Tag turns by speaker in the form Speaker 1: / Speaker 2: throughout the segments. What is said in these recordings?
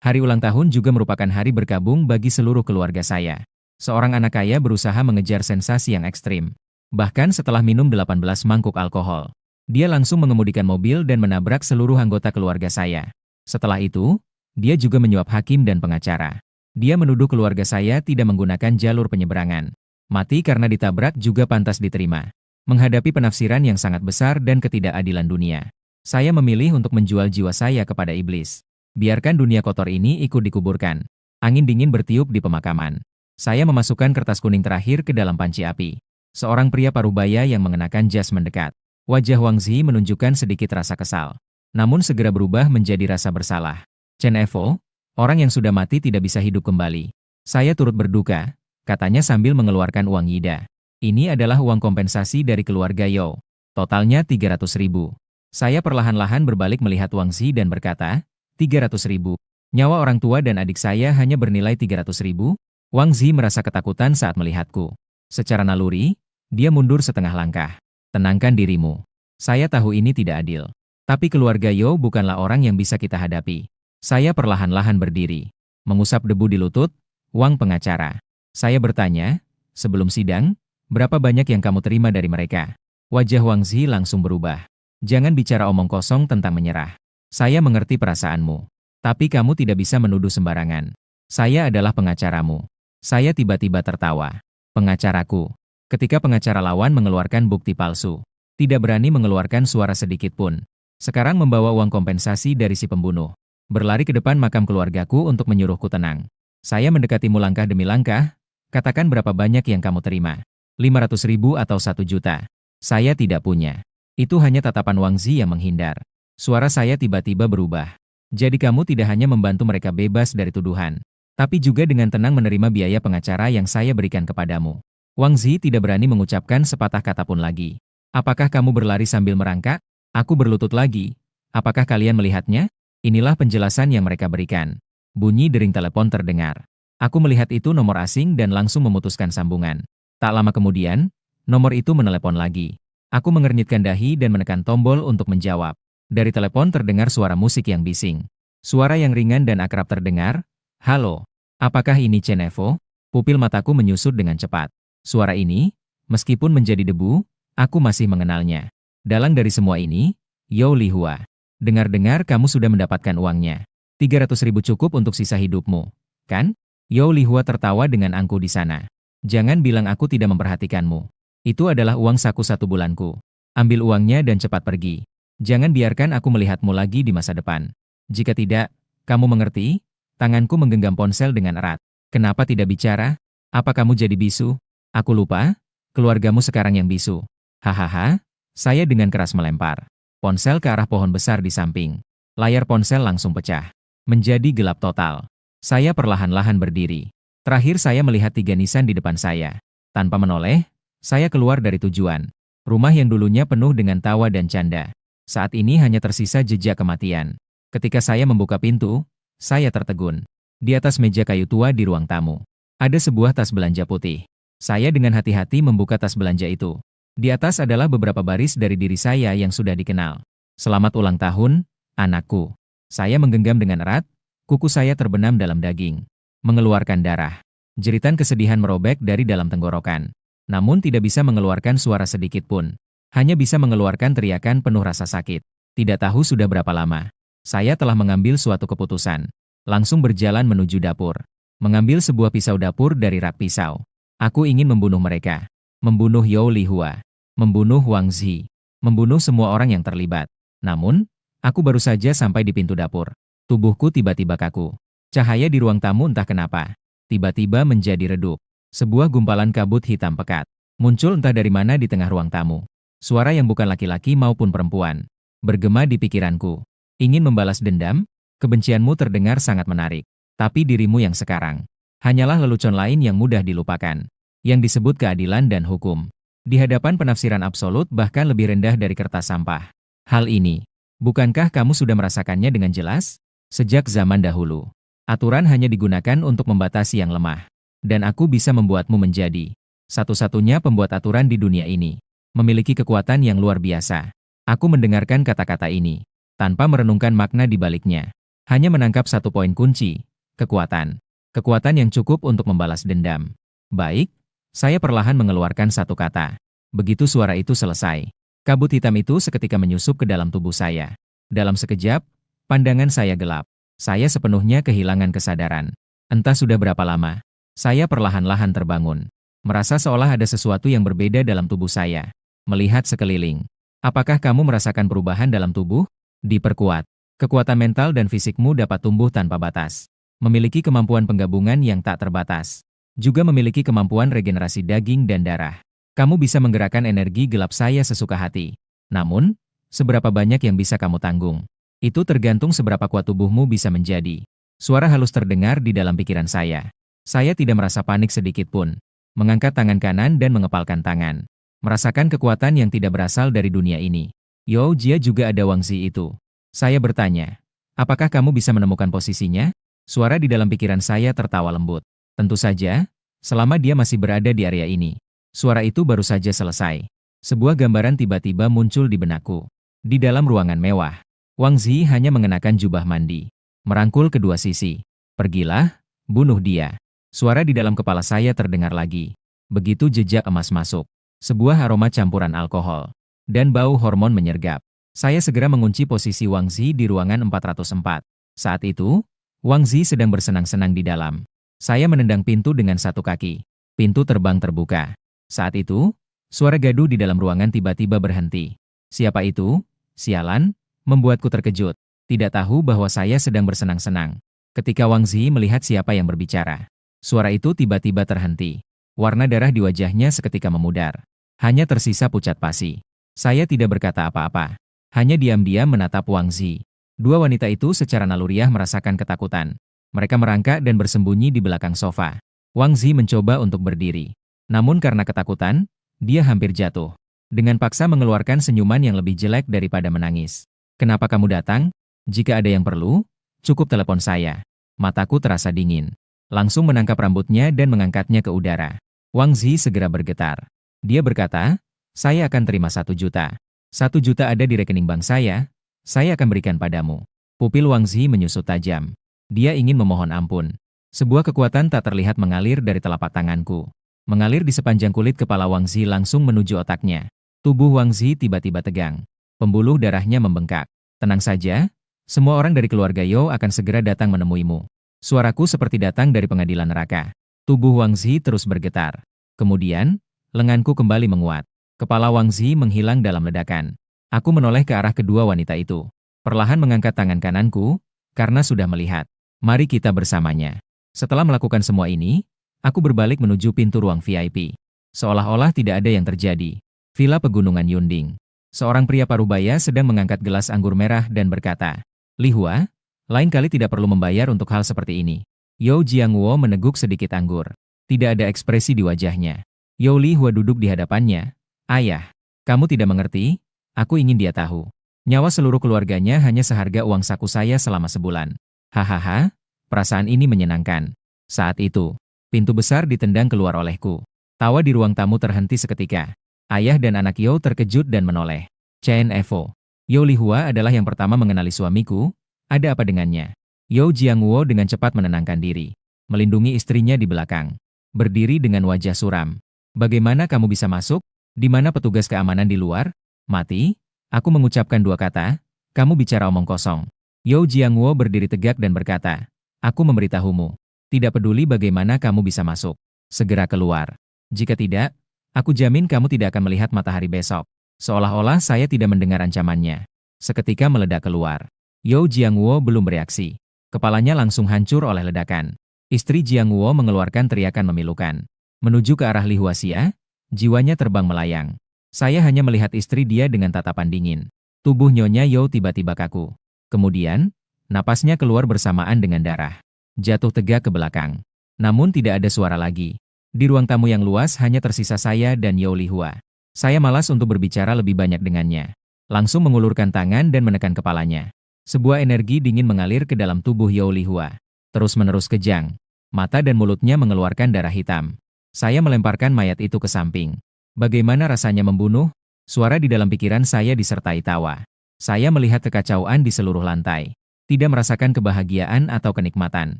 Speaker 1: Hari ulang tahun juga merupakan hari berkabung bagi seluruh keluarga saya. Seorang anak kaya berusaha mengejar sensasi yang ekstrim. Bahkan setelah minum 18 mangkuk alkohol, dia langsung mengemudikan mobil dan menabrak seluruh anggota keluarga saya. Setelah itu, dia juga menyuap hakim dan pengacara. Dia menuduh keluarga saya tidak menggunakan jalur penyeberangan. Mati karena ditabrak juga pantas diterima. Menghadapi penafsiran yang sangat besar dan ketidakadilan dunia, saya memilih untuk menjual jiwa saya kepada iblis. Biarkan dunia kotor ini ikut dikuburkan. Angin dingin bertiup di pemakaman. Saya memasukkan kertas kuning terakhir ke dalam panci api. Seorang pria parubaya yang mengenakan jas mendekat. Wajah Wang Zi menunjukkan sedikit rasa kesal, namun segera berubah menjadi rasa bersalah. Chen Evo, orang yang sudah mati tidak bisa hidup kembali. Saya turut berduka, katanya sambil mengeluarkan uang Yida. Ini adalah uang kompensasi dari keluarga Yao. Totalnya 300.000. Saya perlahan-lahan berbalik melihat Wang Zi dan berkata, 300.000. Nyawa orang tua dan adik saya hanya bernilai 300.000. Wang Zi merasa ketakutan saat melihatku. Secara naluri, dia mundur setengah langkah. Tenangkan dirimu. Saya tahu ini tidak adil. Tapi keluarga Yao bukanlah orang yang bisa kita hadapi. Saya perlahan-lahan berdiri. Mengusap debu di lutut, Wang pengacara. Saya bertanya, sebelum sidang, berapa banyak yang kamu terima dari mereka? Wajah Wang Zi langsung berubah. Jangan bicara omong kosong tentang menyerah. Saya mengerti perasaanmu. Tapi kamu tidak bisa menuduh sembarangan. Saya adalah pengacaramu. Saya tiba-tiba tertawa. Pengacaraku. Ketika pengacara lawan mengeluarkan bukti palsu, tidak berani mengeluarkan suara sedikit pun. Sekarang membawa uang kompensasi dari si pembunuh. Berlari ke depan makam keluargaku untuk menyuruhku tenang. Saya mendekatimu langkah demi langkah. Katakan berapa banyak yang kamu terima. 500.000 atau 1 juta. Saya tidak punya. Itu hanya tatapan Wang Zi yang menghindar. Suara saya tiba-tiba berubah. Jadi kamu tidak hanya membantu mereka bebas dari tuduhan, tapi juga dengan tenang menerima biaya pengacara yang saya berikan kepadamu. Wang Zi tidak berani mengucapkan sepatah kata pun lagi. Apakah kamu berlari sambil merangkak? Aku berlutut lagi. Apakah kalian melihatnya? Inilah penjelasan yang mereka berikan. Bunyi dering telepon terdengar. Aku melihat itu nomor asing dan langsung memutuskan sambungan. Tak lama kemudian, nomor itu menelepon lagi. Aku mengernyitkan dahi dan menekan tombol untuk menjawab. Dari telepon terdengar suara musik yang bising. Suara yang ringan dan akrab terdengar. Halo, apakah ini Chen Evo? Pupil mataku menyusut dengan cepat. Suara ini, meskipun menjadi debu, aku masih mengenalnya. Dalang dari semua ini, Yao Lihua. Dengar-dengar kamu sudah mendapatkan uangnya. 300.000 cukup untuk sisa hidupmu, kan? Yao Lihua tertawa dengan angkuh di sana. Jangan bilang aku tidak memperhatikanmu. Itu adalah uang saku 1 bulanku. Ambil uangnya dan cepat pergi. Jangan biarkan aku melihatmu lagi di masa depan. Jika tidak, kamu mengerti? Tanganku menggenggam ponsel dengan erat. Kenapa tidak bicara? Apa kamu jadi bisu? Aku lupa, keluargamu sekarang yang bisu. Hahaha, saya dengan keras melempar ponsel ke arah pohon besar di samping. Layar ponsel langsung pecah. Menjadi gelap total. Saya perlahan-lahan berdiri. Terakhir saya melihat 3 nisan di depan saya. Tanpa menoleh, saya keluar dari tujuan. Rumah yang dulunya penuh dengan tawa dan canda. Saat ini hanya tersisa jejak kematian. Ketika saya membuka pintu, saya tertegun. Di atas meja kayu tua di ruang tamu, ada sebuah tas belanja putih. Saya dengan hati-hati membuka tas belanja itu. Di atas adalah beberapa baris dari diri saya yang sudah dikenal. Selamat ulang tahun, anakku. Saya menggenggam dengan erat, kuku saya terbenam dalam daging. Mengeluarkan darah. Jeritan kesedihan merobek dari dalam tenggorokan. Namun tidak bisa mengeluarkan suara sedikit pun. Hanya bisa mengeluarkan teriakan penuh rasa sakit. Tidak tahu sudah berapa lama. Saya telah mengambil suatu keputusan. Langsung berjalan menuju dapur. Mengambil sebuah pisau dapur dari rak pisau. Aku ingin membunuh mereka. Membunuh Yao Lihua. Membunuh Wang Zi. Membunuh semua orang yang terlibat. Namun, aku baru saja sampai di pintu dapur. Tubuhku tiba-tiba kaku. Cahaya di ruang tamu entah kenapa tiba-tiba menjadi redup. Sebuah gumpalan kabut hitam pekat muncul entah dari mana di tengah ruang tamu. Suara yang bukan laki-laki maupun perempuan bergema di pikiranku. Ingin membalas dendam? Kebencianmu terdengar sangat menarik. Tapi dirimu yang sekarang hanyalah lelucon lain yang mudah dilupakan. Yang disebut keadilan dan hukum. Di hadapan penafsiran absolut bahkan lebih rendah dari kertas sampah. Hal ini, bukankah kamu sudah merasakannya dengan jelas? Sejak zaman dahulu, aturan hanya digunakan untuk membatasi yang lemah. Dan aku bisa membuatmu menjadi satu-satunya pembuat aturan di dunia ini. Memiliki kekuatan yang luar biasa. Aku mendengarkan kata-kata ini tanpa merenungkan makna di baliknya. Hanya menangkap satu poin kunci, kekuatan. Kekuatan yang cukup untuk membalas dendam. Baik, saya perlahan mengeluarkan satu kata. Begitu suara itu selesai, kabut hitam itu seketika menyusup ke dalam tubuh saya. Dalam sekejap, pandangan saya gelap. Saya sepenuhnya kehilangan kesadaran. Entah sudah berapa lama, saya perlahan-lahan terbangun. Merasa seolah ada sesuatu yang berbeda dalam tubuh saya. Melihat sekeliling. Apakah kamu merasakan perubahan dalam tubuh? Diperkuat. Kekuatan mental dan fisikmu dapat tumbuh tanpa batas. Memiliki kemampuan penggabungan yang tak terbatas. Juga memiliki kemampuan regenerasi daging dan darah. Kamu bisa menggerakkan energi gelap saya sesuka hati. Namun, seberapa banyak yang bisa kamu tanggung? Itu tergantung seberapa kuat tubuhmu bisa menjadi. Suara halus terdengar di dalam pikiran saya. Saya tidak merasa panik sedikit pun. Mengangkat tangan kanan dan mengepalkan tangan. Merasakan kekuatan yang tidak berasal dari dunia ini. Yo Jia juga ada Wangzi itu. Saya bertanya, apakah kamu bisa menemukan posisinya? Suara di dalam pikiran saya tertawa lembut. Tentu saja, selama dia masih berada di area ini. Suara itu baru saja selesai. Sebuah gambaran tiba-tiba muncul di benakku. Di dalam ruangan mewah, Wangzi hanya mengenakan jubah mandi. Merangkul kedua sisi. Pergilah, bunuh dia. Suara di dalam kepala saya terdengar lagi. Begitu jejak emas masuk. Sebuah aroma campuran alkohol. Dan bau hormon menyergap. Saya segera mengunci posisi Wangzi di ruangan 404. Saat itu, Wangzi sedang bersenang-senang di dalam. Saya menendang pintu dengan satu kaki. Pintu terbang terbuka. Saat itu, suara gaduh di dalam ruangan tiba-tiba berhenti. Siapa itu? Sialan, membuatku terkejut. Tidak tahu bahwa saya sedang bersenang-senang. Ketika Wangzi melihat siapa yang berbicara, suara itu tiba-tiba terhenti. Warna darah di wajahnya seketika memudar. Hanya tersisa pucat pasi. Saya tidak berkata apa-apa. Hanya diam-diam menatap Wangzi. Dua wanita itu secara naluriah merasakan ketakutan. Mereka merangkak dan bersembunyi di belakang sofa. Wangzi mencoba untuk berdiri. Namun karena ketakutan, dia hampir jatuh. Dengan paksa mengeluarkan senyuman yang lebih jelek daripada menangis. Kenapa kamu datang? Jika ada yang perlu, cukup telepon saya. Mataku terasa dingin. Langsung menangkap rambutnya dan mengangkatnya ke udara. Wangzi segera bergetar. Dia berkata, saya akan terima 1 juta. 1 juta ada di rekening bank saya akan berikan padamu. Pupil Wangzi menyusut tajam. Dia ingin memohon ampun. Sebuah kekuatan tak terlihat mengalir dari telapak tanganku. Mengalir di sepanjang kulit kepala Wangzi langsung menuju otaknya. Tubuh Wangzi tiba-tiba tegang. Pembuluh darahnya membengkak. Tenang saja. Semua orang dari keluarga Yo akan segera datang menemuimu. Suaraku seperti datang dari pengadilan neraka. Tubuh Wangzi terus bergetar. Kemudian, lenganku kembali menguat. Kepala Wangzi menghilang dalam ledakan. Aku menoleh ke arah kedua wanita itu. Perlahan mengangkat tangan kananku, karena sudah melihat. Mari kita bersamanya. Setelah melakukan semua ini, aku berbalik menuju pintu ruang VIP. Seolah-olah tidak ada yang terjadi. Villa Pegunungan Yunding. Seorang pria parubaya sedang mengangkat gelas anggur merah dan berkata, Li Hua, lain kali tidak perlu membayar untuk hal seperti ini. Yo Jiangwo meneguk sedikit anggur. Tidak ada ekspresi di wajahnya. Yo Li Hua duduk di hadapannya. Ayah, kamu tidak mengerti? Aku ingin dia tahu. Nyawa seluruh keluarganya hanya seharga uang saku saya selama sebulan. Hahaha, perasaan ini menyenangkan. Saat itu, pintu besar ditendang keluar olehku. Tawa di ruang tamu terhenti seketika. Ayah dan anak Yo terkejut dan menoleh. Chen Evo. Yo Li Hua adalah yang pertama mengenali suamiku. Ada apa dengannya? Yo Jiangwo dengan cepat menenangkan diri. Melindungi istrinya di belakang. Berdiri dengan wajah suram. Bagaimana kamu bisa masuk? Di mana petugas keamanan di luar? Mati? Aku mengucapkan 2 kata. Kamu bicara omong kosong. Yo Jiangwo berdiri tegak dan berkata, aku memberitahumu. Tidak peduli bagaimana kamu bisa masuk. Segera keluar. Jika tidak, aku jamin kamu tidak akan melihat matahari besok. Seolah-olah saya tidak mendengar ancamannya. Seketika meledak keluar. Yo Jiangwo belum bereaksi. Kepalanya langsung hancur oleh ledakan. Istri Jiangwo mengeluarkan teriakan memilukan. Menuju ke arah Li Huaxia, jiwanya terbang melayang. Saya hanya melihat istri dia dengan tatapan dingin. Tubuh Nyonya Yo tiba-tiba kaku. Kemudian, napasnya keluar bersamaan dengan darah. Jatuh tegak ke belakang. Namun tidak ada suara lagi. Di ruang tamu yang luas hanya tersisa saya dan Yo Li Hua. Saya malas untuk berbicara lebih banyak dengannya. Langsung mengulurkan tangan dan menekan kepalanya. Sebuah energi dingin mengalir ke dalam tubuh Yo Li Hua. Terus-menerus kejang. Mata dan mulutnya mengeluarkan darah hitam. Saya melemparkan mayat itu ke samping. Bagaimana rasanya membunuh? Suara di dalam pikiran saya disertai tawa. Saya melihat kekacauan di seluruh lantai. Tidak merasakan kebahagiaan atau kenikmatan.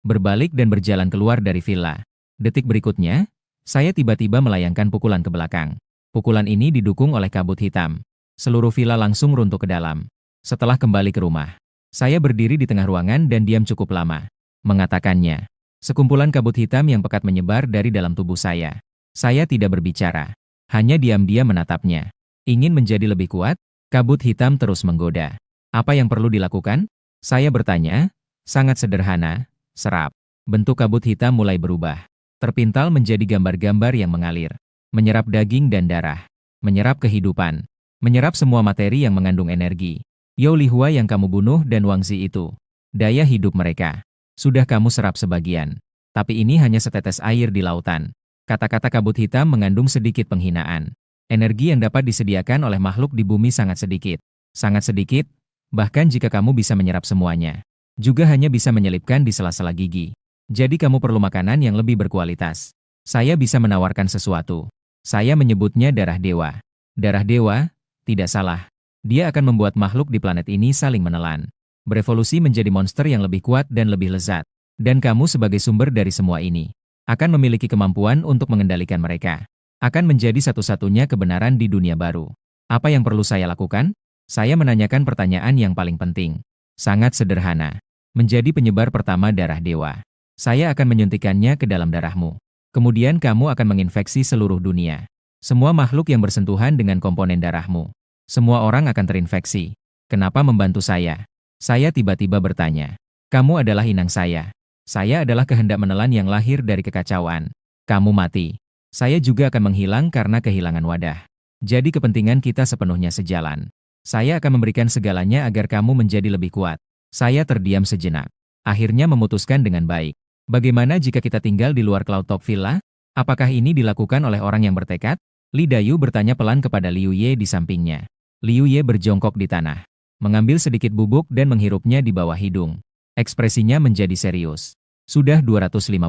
Speaker 1: Berbalik dan berjalan keluar dari villa. Detik berikutnya, saya tiba-tiba melayangkan pukulan ke belakang. Pukulan ini didukung oleh kabut hitam. Seluruh villa langsung runtuh ke dalam. Setelah kembali ke rumah, saya berdiri di tengah ruangan dan diam cukup lama. Mengatakannya, sekumpulan kabut hitam yang pekat menyebar dari dalam tubuh saya. Saya tidak berbicara, hanya diam-diam menatapnya. Ingin menjadi lebih kuat, kabut hitam terus menggoda. Apa yang perlu dilakukan? Saya bertanya. Sangat sederhana. Serap. Bentuk kabut hitam mulai berubah. Terpintal menjadi gambar-gambar yang mengalir. Menyerap daging dan darah. Menyerap kehidupan. Menyerap semua materi yang mengandung energi. Yao Lihua yang kamu bunuh dan Wang Zi itu. Daya hidup mereka. Sudah kamu serap sebagian. Tapi ini hanya setetes air di lautan. Kata-kata kabut hitam mengandung sedikit penghinaan. Energi yang dapat disediakan oleh makhluk di bumi sangat sedikit. Sangat sedikit, bahkan jika kamu bisa menyerap semuanya. Juga hanya bisa menyelipkan di sela-sela gigi. Jadi kamu perlu makanan yang lebih berkualitas. Saya bisa menawarkan sesuatu. Saya menyebutnya darah dewa. Darah dewa? Tidak salah. Dia akan membuat makhluk di planet ini saling menelan. Berevolusi menjadi monster yang lebih kuat dan lebih lezat. Dan kamu sebagai sumber dari semua ini akan memiliki kemampuan untuk mengendalikan mereka. Akan menjadi satu-satunya kebenaran di dunia baru. Apa yang perlu saya lakukan? Saya menanyakan pertanyaan yang paling penting. Sangat sederhana. Menjadi penyebar pertama darah dewa. Saya akan menyuntikannya ke dalam darahmu. Kemudian kamu akan menginfeksi seluruh dunia. Semua makhluk yang bersentuhan dengan komponen darahmu. Semua orang akan terinfeksi. Kenapa membantu saya? Saya tiba-tiba bertanya. Kamu adalah inang saya. Saya adalah kehendak menelan yang lahir dari kekacauan. Kamu mati. Saya juga akan menghilang karena kehilangan wadah. Jadi kepentingan kita sepenuhnya sejalan. Saya akan memberikan segalanya agar kamu menjadi lebih kuat. Saya terdiam sejenak. Akhirnya memutuskan dengan baik. Bagaimana jika kita tinggal di luar Cloud Top Villa? Apakah ini dilakukan oleh orang yang bertekad? Li Dayu bertanya pelan kepada Liu Ye di sampingnya. Liu Ye berjongkok di tanah. Mengambil sedikit bubuk dan menghirupnya di bawah hidung. Ekspresinya menjadi serius. Sudah 250.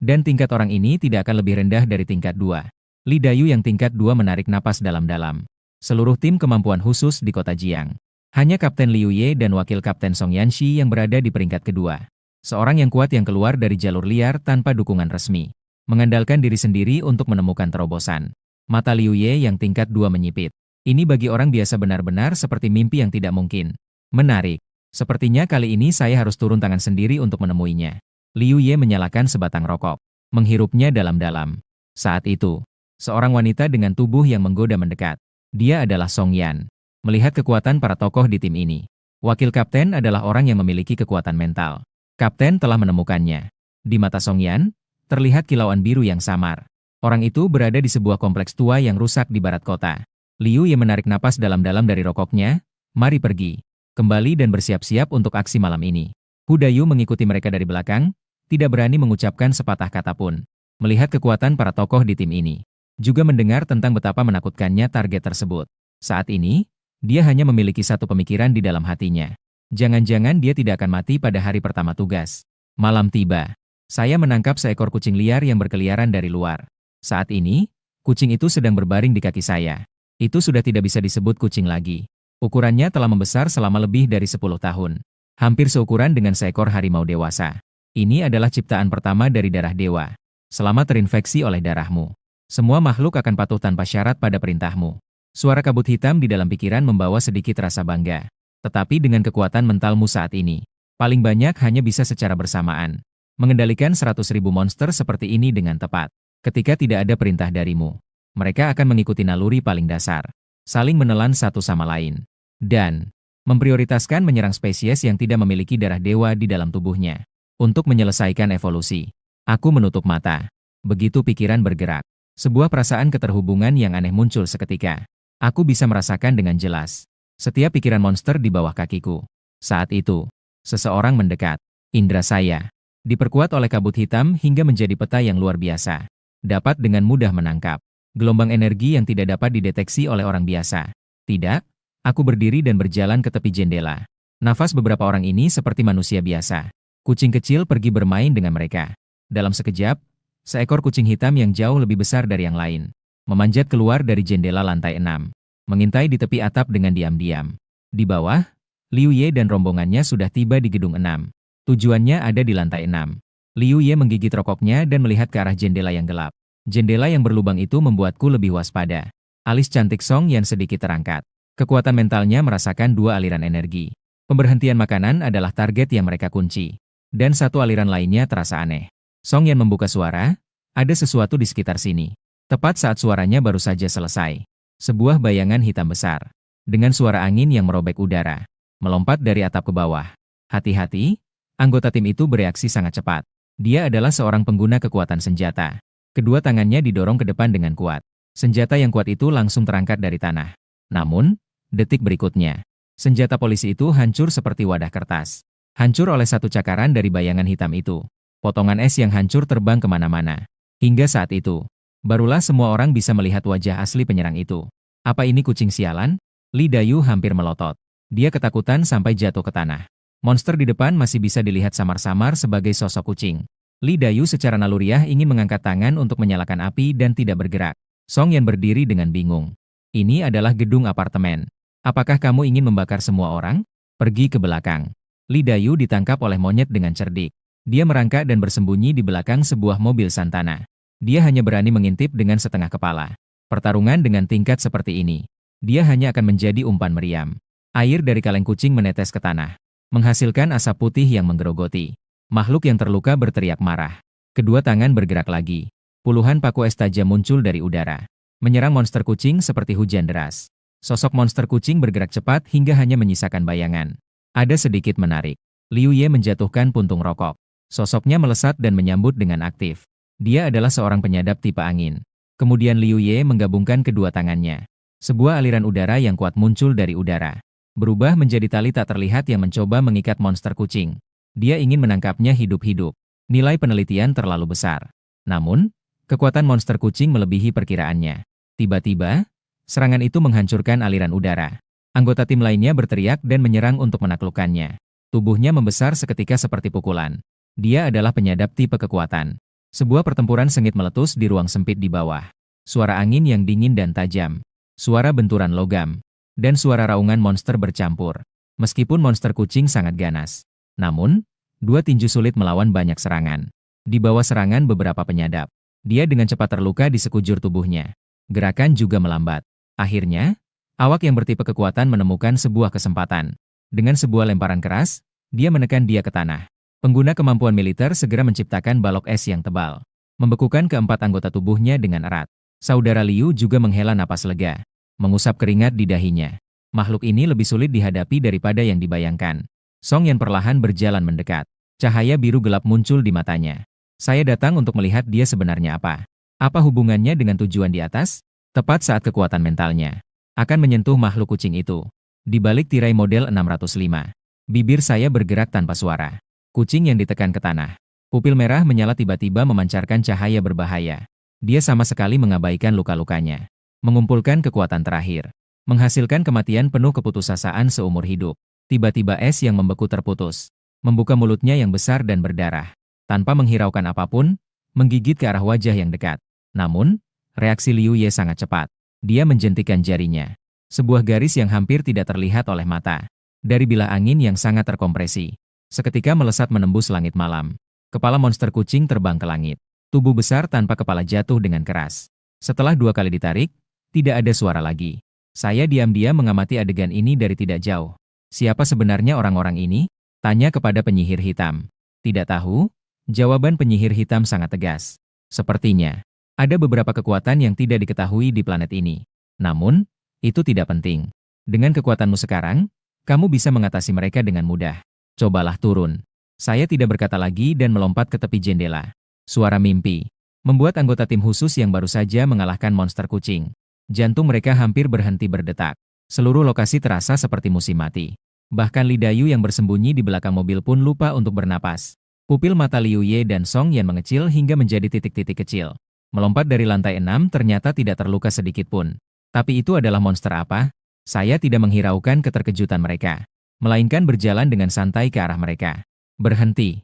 Speaker 1: Dan tingkat orang ini tidak akan lebih rendah dari tingkat 2. Li Dayu yang tingkat 2 menarik napas dalam-dalam. Seluruh tim kemampuan khusus di kota Jiang. Hanya Kapten Liu Ye dan Wakil Kapten Song Yanxi yang berada di peringkat kedua. Seorang yang kuat yang keluar dari jalur liar tanpa dukungan resmi. Mengandalkan diri sendiri untuk menemukan terobosan. Mata Liu Ye yang tingkat 2 menyipit. Ini bagi orang biasa benar-benar seperti mimpi yang tidak mungkin. Menarik. Sepertinya kali ini saya harus turun tangan sendiri untuk menemuinya. Liu Ye menyalakan sebatang rokok. Menghirupnya dalam-dalam. Saat itu, seorang wanita dengan tubuh yang menggoda mendekat. Dia adalah Song Yan. Melihat kekuatan para tokoh di tim ini, wakil kapten adalah orang yang memiliki kekuatan mental. Kapten telah menemukannya. Di mata Song Yan, terlihat kilauan biru yang samar. Orang itu berada di sebuah kompleks tua yang rusak di barat kota. Liu Ye menarik napas dalam-dalam dari rokoknya. Mari pergi. Kembali dan bersiap-siap untuk aksi malam ini. Hu Dayu mengikuti mereka dari belakang, tidak berani mengucapkan sepatah kata pun. Melihat kekuatan para tokoh di tim ini. Juga mendengar tentang betapa menakutkannya target tersebut. Saat ini, dia hanya memiliki satu pemikiran di dalam hatinya. Jangan-jangan dia tidak akan mati pada hari pertama tugas. Malam tiba. Saya menangkap seekor kucing liar yang berkeliaran dari luar. Saat ini, kucing itu sedang berbaring di kaki saya. Itu sudah tidak bisa disebut kucing lagi. Ukurannya telah membesar selama lebih dari 10 tahun. Hampir seukuran dengan seekor harimau dewasa. Ini adalah ciptaan pertama dari darah dewa. Selama terinfeksi oleh darahmu, semua makhluk akan patuh tanpa syarat pada perintahmu. Suara kabut hitam di dalam pikiran membawa sedikit rasa bangga. Tetapi dengan kekuatan mentalmu saat ini, paling banyak hanya bisa secara bersamaan. Mengendalikan 100.000 monster seperti ini dengan tepat. Ketika tidak ada perintah darimu, mereka akan mengikuti naluri paling dasar. Saling menelan satu sama lain. Dan memprioritaskan menyerang spesies yang tidak memiliki darah dewa di dalam tubuhnya. Untuk menyelesaikan evolusi. Aku menutup mata. Begitu pikiran bergerak. Sebuah perasaan keterhubungan yang aneh muncul seketika. Aku bisa merasakan dengan jelas setiap pikiran monster di bawah kakiku. Saat itu, seseorang mendekat. Indra saya diperkuat oleh kabut hitam hingga menjadi peta yang luar biasa. Dapat dengan mudah menangkap gelombang energi yang tidak dapat dideteksi oleh orang biasa. Tidak, aku berdiri dan berjalan ke tepi jendela. Nafas beberapa orang ini seperti manusia biasa. Kucing kecil pergi bermain dengan mereka. Dalam sekejap, seekor kucing hitam yang jauh lebih besar dari yang lain memanjat keluar dari jendela lantai 6. Mengintai di tepi atap dengan diam-diam. Di bawah, Liu Ye dan rombongannya sudah tiba di gedung 6. Tujuannya ada di lantai 6. Liu Ye menggigit rokoknya dan melihat ke arah jendela yang gelap. Jendela yang berlubang itu membuatku lebih waspada. Alis cantik Song Yan sedikit terangkat. Kekuatan mentalnya merasakan dua aliran energi. Pemberhentian makanan adalah target yang mereka kunci. Dan satu aliran lainnya terasa aneh. Song Yan membuka suara, ada sesuatu di sekitar sini. Tepat saat suaranya baru saja selesai. Sebuah bayangan hitam besar. Dengan suara angin yang merobek udara. Melompat dari atap ke bawah. Hati-hati, anggota tim itu bereaksi sangat cepat. Dia adalah seorang pengguna kekuatan senjata. Kedua tangannya didorong ke depan dengan kuat. Senjata yang kuat itu langsung terangkat dari tanah. Namun, detik berikutnya, senjata polisi itu hancur seperti wadah kertas. Hancur oleh satu cakaran dari bayangan hitam itu. Potongan es yang hancur terbang kemana-mana. Hingga saat itu, barulah semua orang bisa melihat wajah asli penyerang itu. Apa ini kucing sialan? Li Dayu hampir melotot. Dia ketakutan sampai jatuh ke tanah. Monster di depan masih bisa dilihat samar-samar sebagai sosok kucing. Li Dayu secara naluriah ingin mengangkat tangan untuk menyalakan api dan tidak bergerak. Song Yan berdiri dengan bingung. Ini adalah gedung apartemen. Apakah kamu ingin membakar semua orang? Pergi ke belakang. Li Dayu ditangkap oleh monyet dengan cerdik. Dia merangkak dan bersembunyi di belakang sebuah mobil Santana. Dia hanya berani mengintip dengan setengah kepala. Pertarungan dengan tingkat seperti ini. Dia hanya akan menjadi umpan meriam. Air dari kaleng kucing menetes ke tanah, menghasilkan asap putih yang menggerogoti. Makhluk yang terluka berteriak marah. Kedua tangan bergerak lagi. Puluhan paku es tajam muncul dari udara, menyerang monster kucing seperti hujan deras. Sosok monster kucing bergerak cepat hingga hanya menyisakan bayangan. Ada sedikit menarik. Liu Ye menjatuhkan puntung rokok. Sosoknya melesat dan menyambut dengan aktif. Dia adalah seorang penyadap tipe angin. Kemudian Liu Ye menggabungkan kedua tangannya. Sebuah aliran udara yang kuat muncul dari udara. Berubah menjadi tali tak terlihat yang mencoba mengikat monster kucing. Dia ingin menangkapnya hidup-hidup. Nilai penelitian terlalu besar. Namun, kekuatan monster kucing melebihi perkiraannya. Tiba-tiba, serangan itu menghancurkan aliran udara. Anggota tim lainnya berteriak dan menyerang untuk menaklukkannya. Tubuhnya membesar seketika seperti pukulan. Dia adalah penyadap tipe kekuatan. Sebuah pertempuran sengit meletus di ruang sempit di bawah. Suara angin yang dingin dan tajam. Suara benturan logam. Dan suara raungan monster bercampur. Meskipun monster kucing sangat ganas. Namun, dua tinju sulit melawan banyak serangan. Di bawah serangan beberapa penyadap. Dia dengan cepat terluka di sekujur tubuhnya. Gerakan juga melambat. Akhirnya, awak yang bertipe kekuatan menemukan sebuah kesempatan. Dengan sebuah lemparan keras, dia menekan dia ke tanah. Pengguna kemampuan militer segera menciptakan balok es yang tebal. Membekukan keempat anggota tubuhnya dengan erat. Saudara Liu juga menghela napas lega. Mengusap keringat di dahinya. Makhluk ini lebih sulit dihadapi daripada yang dibayangkan. Song Yan perlahan berjalan mendekat. Cahaya biru gelap muncul di matanya. Saya datang untuk melihat dia sebenarnya apa. Apa hubungannya dengan tujuan di atas? Tepat saat kekuatan mentalnya akan menyentuh makhluk kucing itu. Di balik tirai model 605. Bibir saya bergerak tanpa suara. Kucing yang ditekan ke tanah. Pupil merah menyala tiba-tiba memancarkan cahaya berbahaya. Dia sama sekali mengabaikan luka-lukanya. Mengumpulkan kekuatan terakhir. Menghasilkan kematian penuh keputusasaan seumur hidup. Tiba-tiba es yang membeku terputus. Membuka mulutnya yang besar dan berdarah. Tanpa menghiraukan apapun, menggigit ke arah wajah yang dekat. Namun, reaksi Liu Ye sangat cepat. Dia menjentikan jarinya. Sebuah garis yang hampir tidak terlihat oleh mata. Dari bilah angin yang sangat terkompresi. Seketika melesat menembus langit malam. Kepala monster kucing terbang ke langit. Tubuh besar tanpa kepala jatuh dengan keras. Setelah 2 kali ditarik, tidak ada suara lagi. Saya diam-diam mengamati adegan ini dari tidak jauh. Siapa sebenarnya orang-orang ini? Tanya kepada penyihir hitam. Tidak tahu? Jawaban penyihir hitam sangat tegas. Sepertinya, ada beberapa kekuatan yang tidak diketahui di planet ini. Namun, itu tidak penting. Dengan kekuatanmu sekarang, kamu bisa mengatasi mereka dengan mudah. Cobalah turun. Saya tidak berkata lagi dan melompat ke tepi jendela. Suara mimpi membuat anggota tim khusus yang baru saja mengalahkan monster kucing. Jantung mereka hampir berhenti berdetak. Seluruh lokasi terasa seperti musim mati. Bahkan Li Dayu yang bersembunyi di belakang mobil pun lupa untuk bernapas. Pupil mata Liu Ye dan Song Yan mengecil hingga menjadi titik-titik kecil. Melompat dari lantai 6 ternyata tidak terluka sedikit pun. Tapi itu adalah monster apa? Saya tidak menghiraukan keterkejutan mereka. Melainkan berjalan dengan santai ke arah mereka. Berhenti.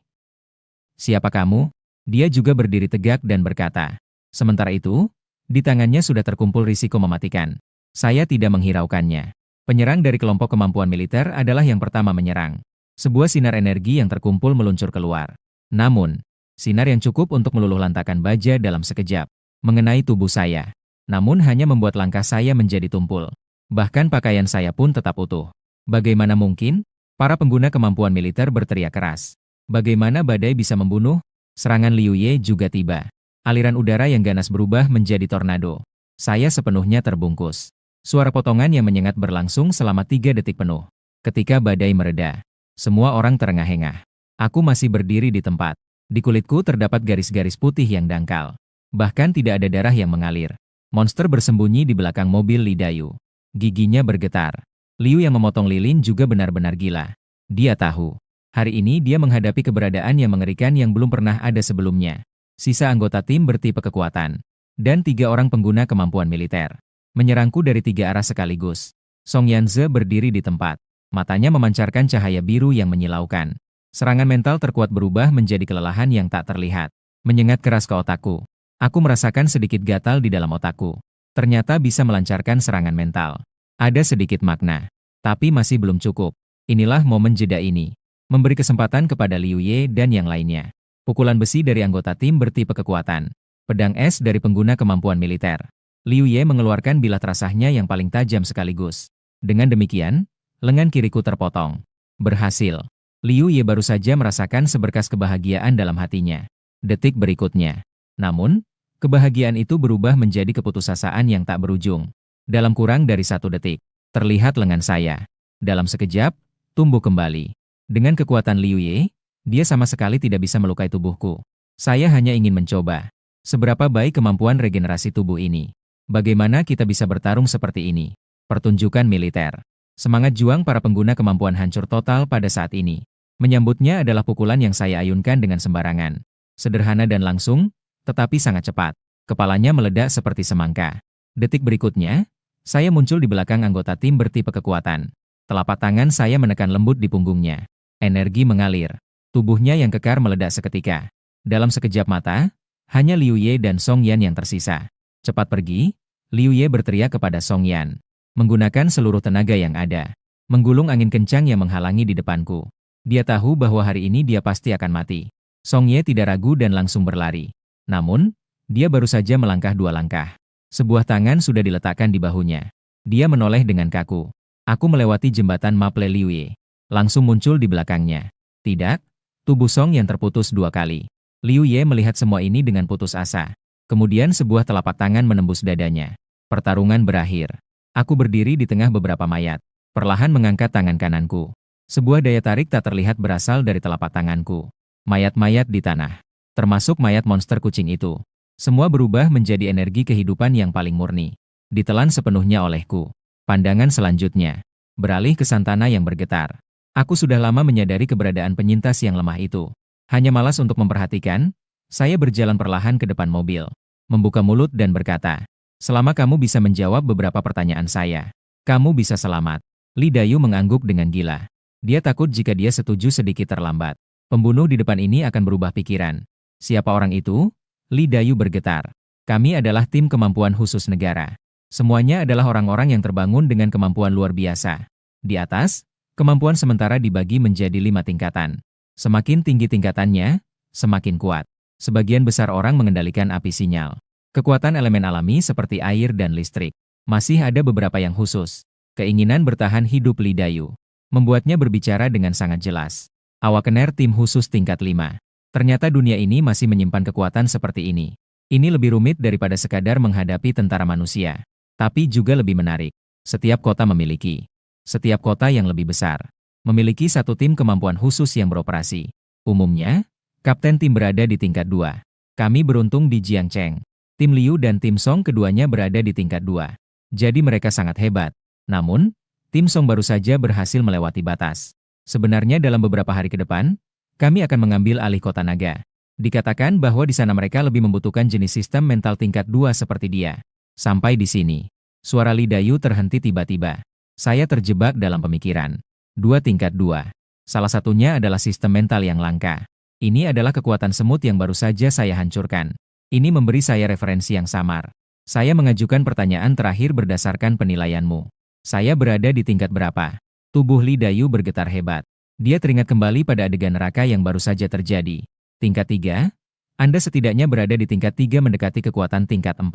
Speaker 1: Siapa kamu? Dia juga berdiri tegak dan berkata. Sementara itu, di tangannya sudah terkumpul risiko mematikan. Saya tidak menghiraukannya. Penyerang dari kelompok kemampuan militer adalah yang pertama menyerang. Sebuah sinar energi yang terkumpul meluncur keluar. Namun, sinar yang cukup untuk meluluhlantakkan baja dalam sekejap, mengenai tubuh saya. Namun hanya membuat langkah saya menjadi tumpul. Bahkan pakaian saya pun tetap utuh. Bagaimana mungkin? Para pengguna kemampuan militer berteriak keras. Bagaimana badai bisa membunuh? Serangan Liu Ye juga tiba. Aliran udara yang ganas berubah menjadi tornado. Saya sepenuhnya terbungkus. Suara potongan yang menyengat berlangsung selama 3 detik penuh. Ketika badai mereda, semua orang terengah-engah. Aku masih berdiri di tempat. Di kulitku terdapat garis-garis putih yang dangkal. Bahkan tidak ada darah yang mengalir. Monster bersembunyi di belakang mobil Li Dayu. Giginya bergetar. Liu yang memotong lilin juga benar-benar gila. Dia tahu. Hari ini dia menghadapi keberadaan yang mengerikan yang belum pernah ada sebelumnya. Sisa anggota tim bertipe kekuatan. Dan 3 orang pengguna kemampuan militer. Menyerangku dari 3 arah sekaligus. Song Yanze berdiri di tempat. Matanya memancarkan cahaya biru yang menyilaukan. Serangan mental terkuat berubah menjadi kelelahan yang tak terlihat. Menyengat keras ke otakku. Aku merasakan sedikit gatal di dalam otakku. Ternyata bisa melancarkan serangan mental. Ada sedikit makna. Tapi masih belum cukup. Inilah momen jeda ini. Memberi kesempatan kepada Liu Ye dan yang lainnya. Pukulan besi dari anggota tim bertipe kekuatan. Pedang es dari pengguna kemampuan militer. Liu Ye mengeluarkan bilah terasahnya yang paling tajam sekaligus. Dengan demikian, lengan kiriku terpotong. Berhasil. Liu Ye baru saja merasakan seberkas kebahagiaan dalam hatinya. Detik berikutnya. Namun, kebahagiaan itu berubah menjadi keputusasaan yang tak berujung. Dalam kurang dari 1 detik, terlihat lengan saya. Dalam sekejap, tumbuh kembali. Dengan kekuatan Liu Ye, dia sama sekali tidak bisa melukai tubuhku. Saya hanya ingin mencoba. Seberapa baik kemampuan regenerasi tubuh ini. Bagaimana kita bisa bertarung seperti ini? Pertunjukan militer. Semangat juang para pengguna kemampuan hancur total pada saat ini. Menyambutnya adalah pukulan yang saya ayunkan dengan sembarangan. Sederhana dan langsung, tetapi sangat cepat. Kepalanya meledak seperti semangka. Detik berikutnya, saya muncul di belakang anggota tim bertipe kekuatan. Telapak tangan saya menekan lembut di punggungnya. Energi mengalir. Tubuhnya yang kekar meledak seketika. Dalam sekejap mata, hanya Liu Ye dan Song Yan yang tersisa. Cepat pergi, Liu Ye berteriak kepada Song Yan. Menggunakan seluruh tenaga yang ada. Menggulung angin kencang yang menghalangi di depanku. Dia tahu bahwa hari ini dia pasti akan mati. Song Ye tidak ragu dan langsung berlari. Namun, dia baru saja melangkah 2 langkah. Sebuah tangan sudah diletakkan di bahunya. Dia menoleh dengan kaku. Aku melewati jembatan Maple Liu Ye. Langsung muncul di belakangnya. Tidak, tubuh Song yang terputus 2 kali. Liu Ye melihat semua ini dengan putus asa. Kemudian sebuah telapak tangan menembus dadanya. Pertarungan berakhir. Aku berdiri di tengah beberapa mayat. Perlahan mengangkat tangan kananku. Sebuah daya tarik tak terlihat berasal dari telapak tanganku. Mayat-mayat di tanah. Termasuk mayat monster kucing itu. Semua berubah menjadi energi kehidupan yang paling murni. Ditelan sepenuhnya olehku. Pandangan selanjutnya. Beralih ke Santana yang bergetar. Aku sudah lama menyadari keberadaan penyintas yang lemah itu. Hanya malas untuk memperhatikan. Saya berjalan perlahan ke depan mobil. Membuka mulut dan berkata, selama kamu bisa menjawab beberapa pertanyaan saya, kamu bisa selamat. Li Dayu mengangguk dengan gila. Dia takut jika dia setuju sedikit terlambat. Pembunuh di depan ini akan berubah pikiran. Siapa orang itu? Li Dayu bergetar. Kami adalah tim kemampuan khusus negara. Semuanya adalah orang-orang yang terbangun dengan kemampuan luar biasa. Di atas, kemampuan sementara dibagi menjadi 5 tingkatan. Semakin tinggi tingkatannya, semakin kuat. Sebagian besar orang mengendalikan api sinyal. Kekuatan elemen alami seperti air dan listrik. Masih ada beberapa yang khusus. Keinginan bertahan hidup Li Dayu membuatnya berbicara dengan sangat jelas. Awakener tim khusus tingkat 5. Ternyata dunia ini masih menyimpan kekuatan seperti ini. Ini lebih rumit daripada sekadar menghadapi tentara manusia. Tapi juga lebih menarik. Setiap kota memiliki. Setiap kota yang lebih besar memiliki satu tim kemampuan khusus yang beroperasi. Umumnya, kapten tim berada di tingkat 2. Kami beruntung di Jiangcheng. Tim Liu dan tim Song keduanya berada di tingkat 2. Jadi mereka sangat hebat. Namun, tim Song baru saja berhasil melewati batas. Sebenarnya dalam beberapa hari ke depan, kami akan mengambil alih kota naga. Dikatakan bahwa di sana mereka lebih membutuhkan jenis sistem mental tingkat 2 seperti dia. Sampai di sini, suara Li Dayu terhenti tiba-tiba. Saya terjebak dalam pemikiran. 2 tingkat 2. Salah satunya adalah sistem mental yang langka. Ini adalah kekuatan semut yang baru saja saya hancurkan. Ini memberi saya referensi yang samar. Saya mengajukan pertanyaan terakhir berdasarkan penilaianmu. Saya berada di tingkat berapa? Tubuh Li Dayu bergetar hebat. Dia teringat kembali pada adegan neraka yang baru saja terjadi. Tingkat 3? Anda setidaknya berada di tingkat 3 mendekati kekuatan tingkat 4.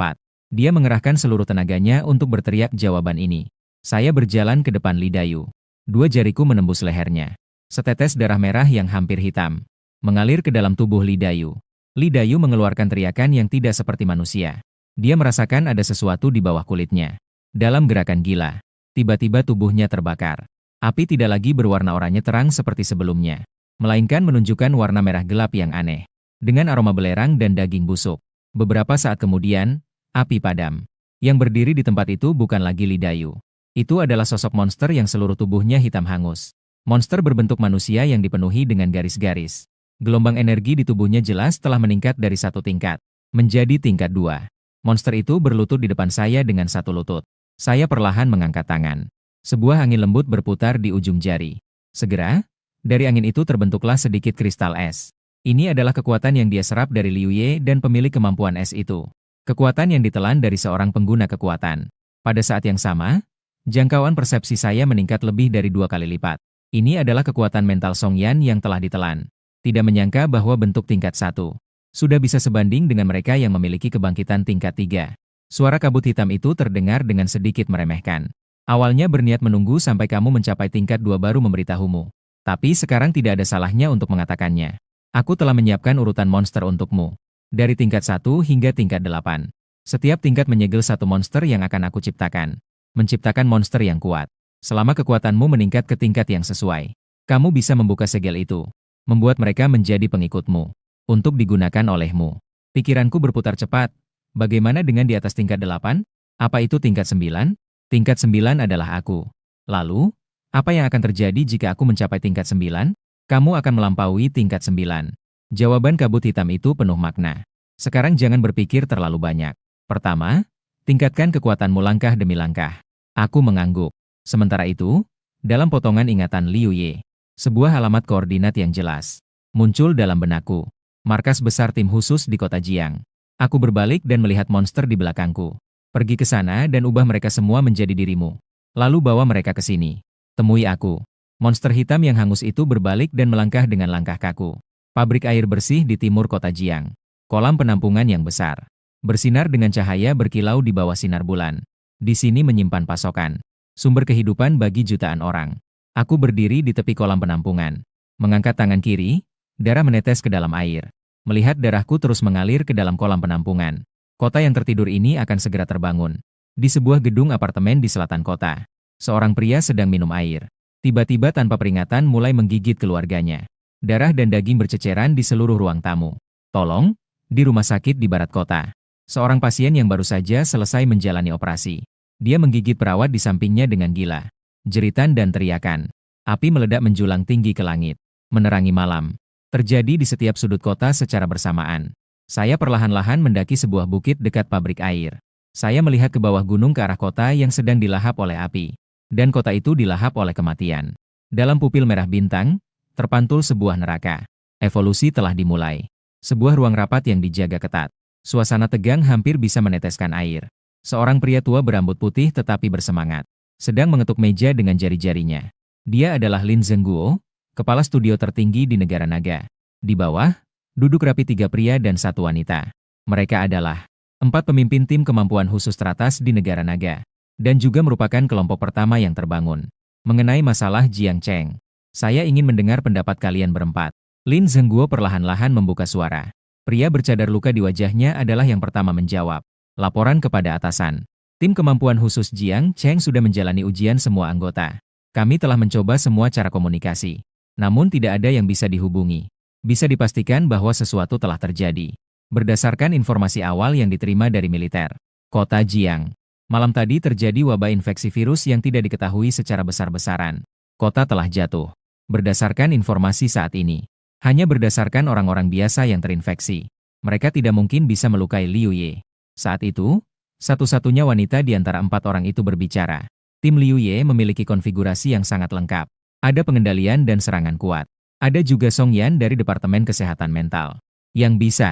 Speaker 1: Dia mengerahkan seluruh tenaganya untuk berteriak jawaban ini. Saya berjalan ke depan Li Dayu. Dua jariku menembus lehernya. Setetes darah merah yang hampir hitam mengalir ke dalam tubuh Li Dayu. Li Dayu mengeluarkan teriakan yang tidak seperti manusia. Dia merasakan ada sesuatu di bawah kulitnya. Dalam gerakan gila, tiba-tiba tubuhnya terbakar. Api tidak lagi berwarna oranye terang seperti sebelumnya, melainkan menunjukkan warna merah gelap yang aneh, dengan aroma belerang dan daging busuk. Beberapa saat kemudian, api padam. Yang berdiri di tempat itu bukan lagi Li Dayu. Itu adalah sosok monster yang seluruh tubuhnya hitam hangus. Monster berbentuk manusia yang dipenuhi dengan garis-garis. Gelombang energi di tubuhnya jelas telah meningkat dari 1 tingkat menjadi tingkat 2. Monster itu berlutut di depan saya dengan 1 lutut. Saya perlahan mengangkat tangan. Sebuah angin lembut berputar di ujung jari. Segera, dari angin itu terbentuklah sedikit kristal es. Ini adalah kekuatan yang dia serap dari Liu Ye dan pemilik kemampuan es itu. Kekuatan yang ditelan dari seorang pengguna kekuatan. Pada saat yang sama, jangkauan persepsi saya meningkat lebih dari 2 kali lipat. Ini adalah kekuatan mental Song Yan yang telah ditelan. Tidak menyangka bahwa bentuk tingkat 1 sudah bisa sebanding dengan mereka yang memiliki kebangkitan tingkat 3. Suara kabut hitam itu terdengar dengan sedikit meremehkan. Awalnya berniat menunggu sampai kamu mencapai tingkat 2 baru memberitahumu. Tapi sekarang tidak ada salahnya untuk mengatakannya. Aku telah menyiapkan urutan monster untukmu. Dari tingkat 1 hingga tingkat 8. Setiap tingkat menyegel 1 monster yang akan aku ciptakan. Menciptakan monster yang kuat. Selama kekuatanmu meningkat ke tingkat yang sesuai, kamu bisa membuka segel itu. Membuat mereka menjadi pengikutmu. Untuk digunakan olehmu. Pikiranku berputar cepat. Bagaimana dengan di atas tingkat 8? Apa itu tingkat 9? Tingkat 9 adalah aku. Lalu, apa yang akan terjadi jika aku mencapai tingkat 9? Kamu akan melampaui tingkat 9. Jawaban kabut hitam itu penuh makna. Sekarang jangan berpikir terlalu banyak. Pertama, tingkatkan kekuatanmu langkah demi langkah. Aku mengangguk. Sementara itu, dalam potongan ingatan Liu Ye, sebuah alamat koordinat yang jelas muncul dalam benakku. Markas besar tim khusus di kota Jiang. Aku berbalik dan melihat monster di belakangku. Pergi ke sana dan ubah mereka semua menjadi dirimu. Lalu bawa mereka ke sini. Temui aku. Monster hitam yang hangus itu berbalik dan melangkah dengan langkah kaku. Pabrik air bersih di timur kota Jiang. Kolam penampungan yang besar. Bersinar dengan cahaya berkilau di bawah sinar bulan. Di sini menyimpan pasokan. Sumber kehidupan bagi jutaan orang. Aku berdiri di tepi kolam penampungan. Mengangkat tangan kiri, darah menetes ke dalam air. Melihat darahku terus mengalir ke dalam kolam penampungan. Kota yang tertidur ini akan segera terbangun. Di sebuah gedung apartemen di selatan kota. Seorang pria sedang minum air. Tiba-tiba tanpa peringatan mulai menggigit keluarganya. Darah dan daging berceceran di seluruh ruang tamu. Tolong, di rumah sakit di barat kota. Seorang pasien yang baru saja selesai menjalani operasi. Dia menggigit perawat di sampingnya dengan gila. Jeritan dan teriakan. Api meledak menjulang tinggi ke langit. Menerangi malam. Terjadi di setiap sudut kota secara bersamaan. Saya perlahan-lahan mendaki sebuah bukit dekat pabrik air. Saya melihat ke bawah gunung ke arah kota yang sedang dilahap oleh api. Dan kota itu dilahap oleh kematian. Dalam pupil merah bintang, terpantul sebuah neraka. Evolusi telah dimulai. Sebuah ruang rapat yang dijaga ketat. Suasana tegang hampir bisa meneteskan air. Seorang pria tua berambut putih tetapi bersemangat. Sedang mengetuk meja dengan jari-jarinya. Dia adalah Lin Zhengguo, kepala studio tertinggi di negara naga. Di bawah, duduk rapi 3 pria dan 1 wanita. Mereka adalah 4 pemimpin tim kemampuan khusus teratas di negara naga. Dan juga merupakan kelompok pertama yang terbangun. Mengenai masalah Jiang Cheng, saya ingin mendengar pendapat kalian berempat. Lin Zhengguo perlahan-lahan membuka suara. Pria bercadar luka di wajahnya adalah yang pertama menjawab. Laporan kepada atasan. Tim kemampuan khusus Jiang Cheng sudah menjalani ujian semua anggota. Kami telah mencoba semua cara komunikasi. Namun tidak ada yang bisa dihubungi. Bisa dipastikan bahwa sesuatu telah terjadi. Berdasarkan informasi awal yang diterima dari militer kota Jiang. Malam tadi terjadi wabah infeksi virus yang tidak diketahui secara besar-besaran. Kota telah jatuh. Berdasarkan informasi saat ini, hanya berdasarkan orang-orang biasa yang terinfeksi. Mereka tidak mungkin bisa melukai Liu Ye. Saat itu, satu-satunya wanita di antara 4 orang itu berbicara. Tim Liu Ye memiliki konfigurasi yang sangat lengkap. Ada pengendalian dan serangan kuat. Ada juga Song Yan dari Departemen Kesehatan Mental. Yang bisa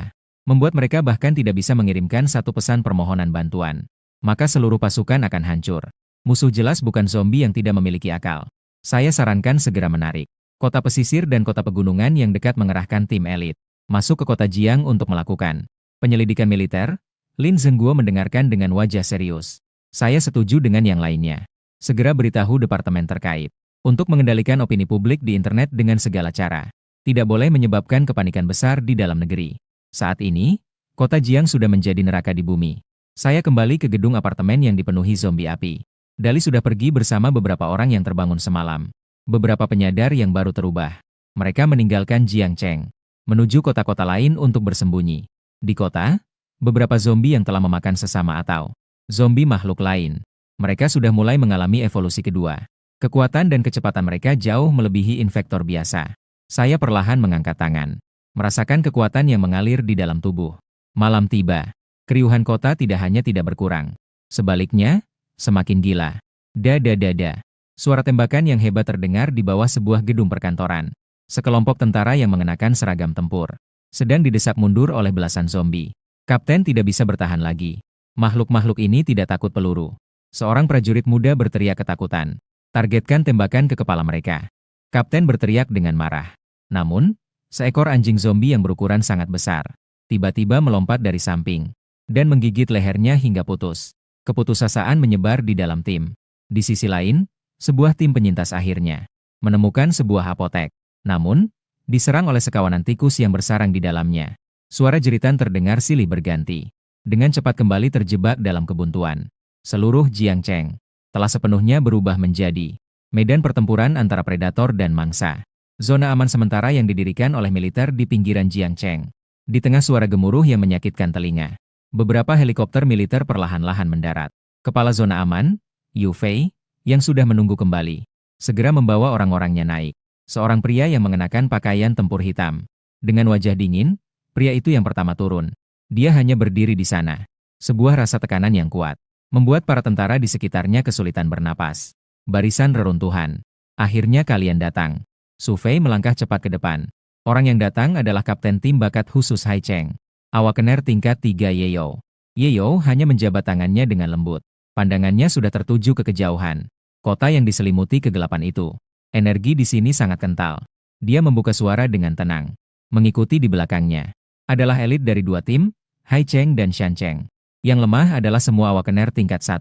Speaker 1: membuat mereka bahkan tidak bisa mengirimkan satu pesan permohonan bantuan. Maka seluruh pasukan akan hancur. Musuh jelas bukan zombie yang tidak memiliki akal. Saya sarankan segera menarik. Kota pesisir dan kota pegunungan yang dekat mengerahkan tim elit. Masuk ke kota Jiang untuk melakukan penyelidikan militer. Lin Zhenguo mendengarkan dengan wajah serius. Saya setuju dengan yang lainnya. Segera beritahu departemen terkait. Untuk mengendalikan opini publik di internet dengan segala cara. Tidak boleh menyebabkan kepanikan besar di dalam negeri. Saat ini, kota Jiang sudah menjadi neraka di bumi. Saya kembali ke gedung apartemen yang dipenuhi zombie api. Dali sudah pergi bersama beberapa orang yang terbangun semalam. Beberapa penyadar yang baru terubah. Mereka meninggalkan Jiangcheng, menuju kota-kota lain untuk bersembunyi. Di kota, beberapa zombie yang telah memakan sesama atau zombie makhluk lain. Mereka sudah mulai mengalami evolusi kedua. Kekuatan dan kecepatan mereka jauh melebihi infektor biasa. Saya perlahan mengangkat tangan, merasakan kekuatan yang mengalir di dalam tubuh. Malam tiba. Keriuhan kota tidak hanya tidak berkurang. Sebaliknya, semakin gila. Dada-dada. Suara tembakan yang hebat terdengar di bawah sebuah gedung perkantoran. Sekelompok tentara yang mengenakan seragam tempur sedang didesak mundur oleh belasan zombie. Kapten tidak bisa bertahan lagi. Makhluk-makhluk ini tidak takut peluru. Seorang prajurit muda berteriak ketakutan. Targetkan tembakan ke kepala mereka. Kapten berteriak dengan marah. Namun, seekor anjing zombie yang berukuran sangat besar tiba-tiba melompat dari samping dan menggigit lehernya hingga putus. Keputusasaan menyebar di dalam tim. Di sisi lain, sebuah tim penyintas akhirnya menemukan sebuah apotek. Namun, diserang oleh sekawanan tikus yang bersarang di dalamnya. Suara jeritan terdengar silih berganti. Dengan cepat kembali terjebak dalam kebuntuan. Seluruh Jiangcheng telah sepenuhnya berubah menjadi medan pertempuran antara predator dan mangsa. Zona aman sementara yang didirikan oleh militer di pinggiran Jiangcheng. Di tengah suara gemuruh yang menyakitkan telinga, beberapa helikopter militer perlahan-lahan mendarat. Kepala zona aman, Yu Fei, yang sudah menunggu kembali, segera membawa orang-orangnya naik. Seorang pria yang mengenakan pakaian tempur hitam. Dengan wajah dingin, pria itu yang pertama turun. Dia hanya berdiri di sana. Sebuah rasa tekanan yang kuat membuat para tentara di sekitarnya kesulitan bernapas. Barisan reruntuhan. Akhirnya kalian datang. Su Fei melangkah cepat ke depan. Orang yang datang adalah kapten tim bakat khusus Hai Cheng. Awakener tingkat 3 Yeo. Yeo hanya menjabat tangannya dengan lembut. Pandangannya sudah tertuju ke kejauhan. Kota yang diselimuti kegelapan itu. Energi di sini sangat kental. Dia membuka suara dengan tenang. Mengikuti di belakangnya adalah elit dari dua tim, Hai Cheng dan Shan Cheng. Yang lemah adalah semua awakener tingkat 1.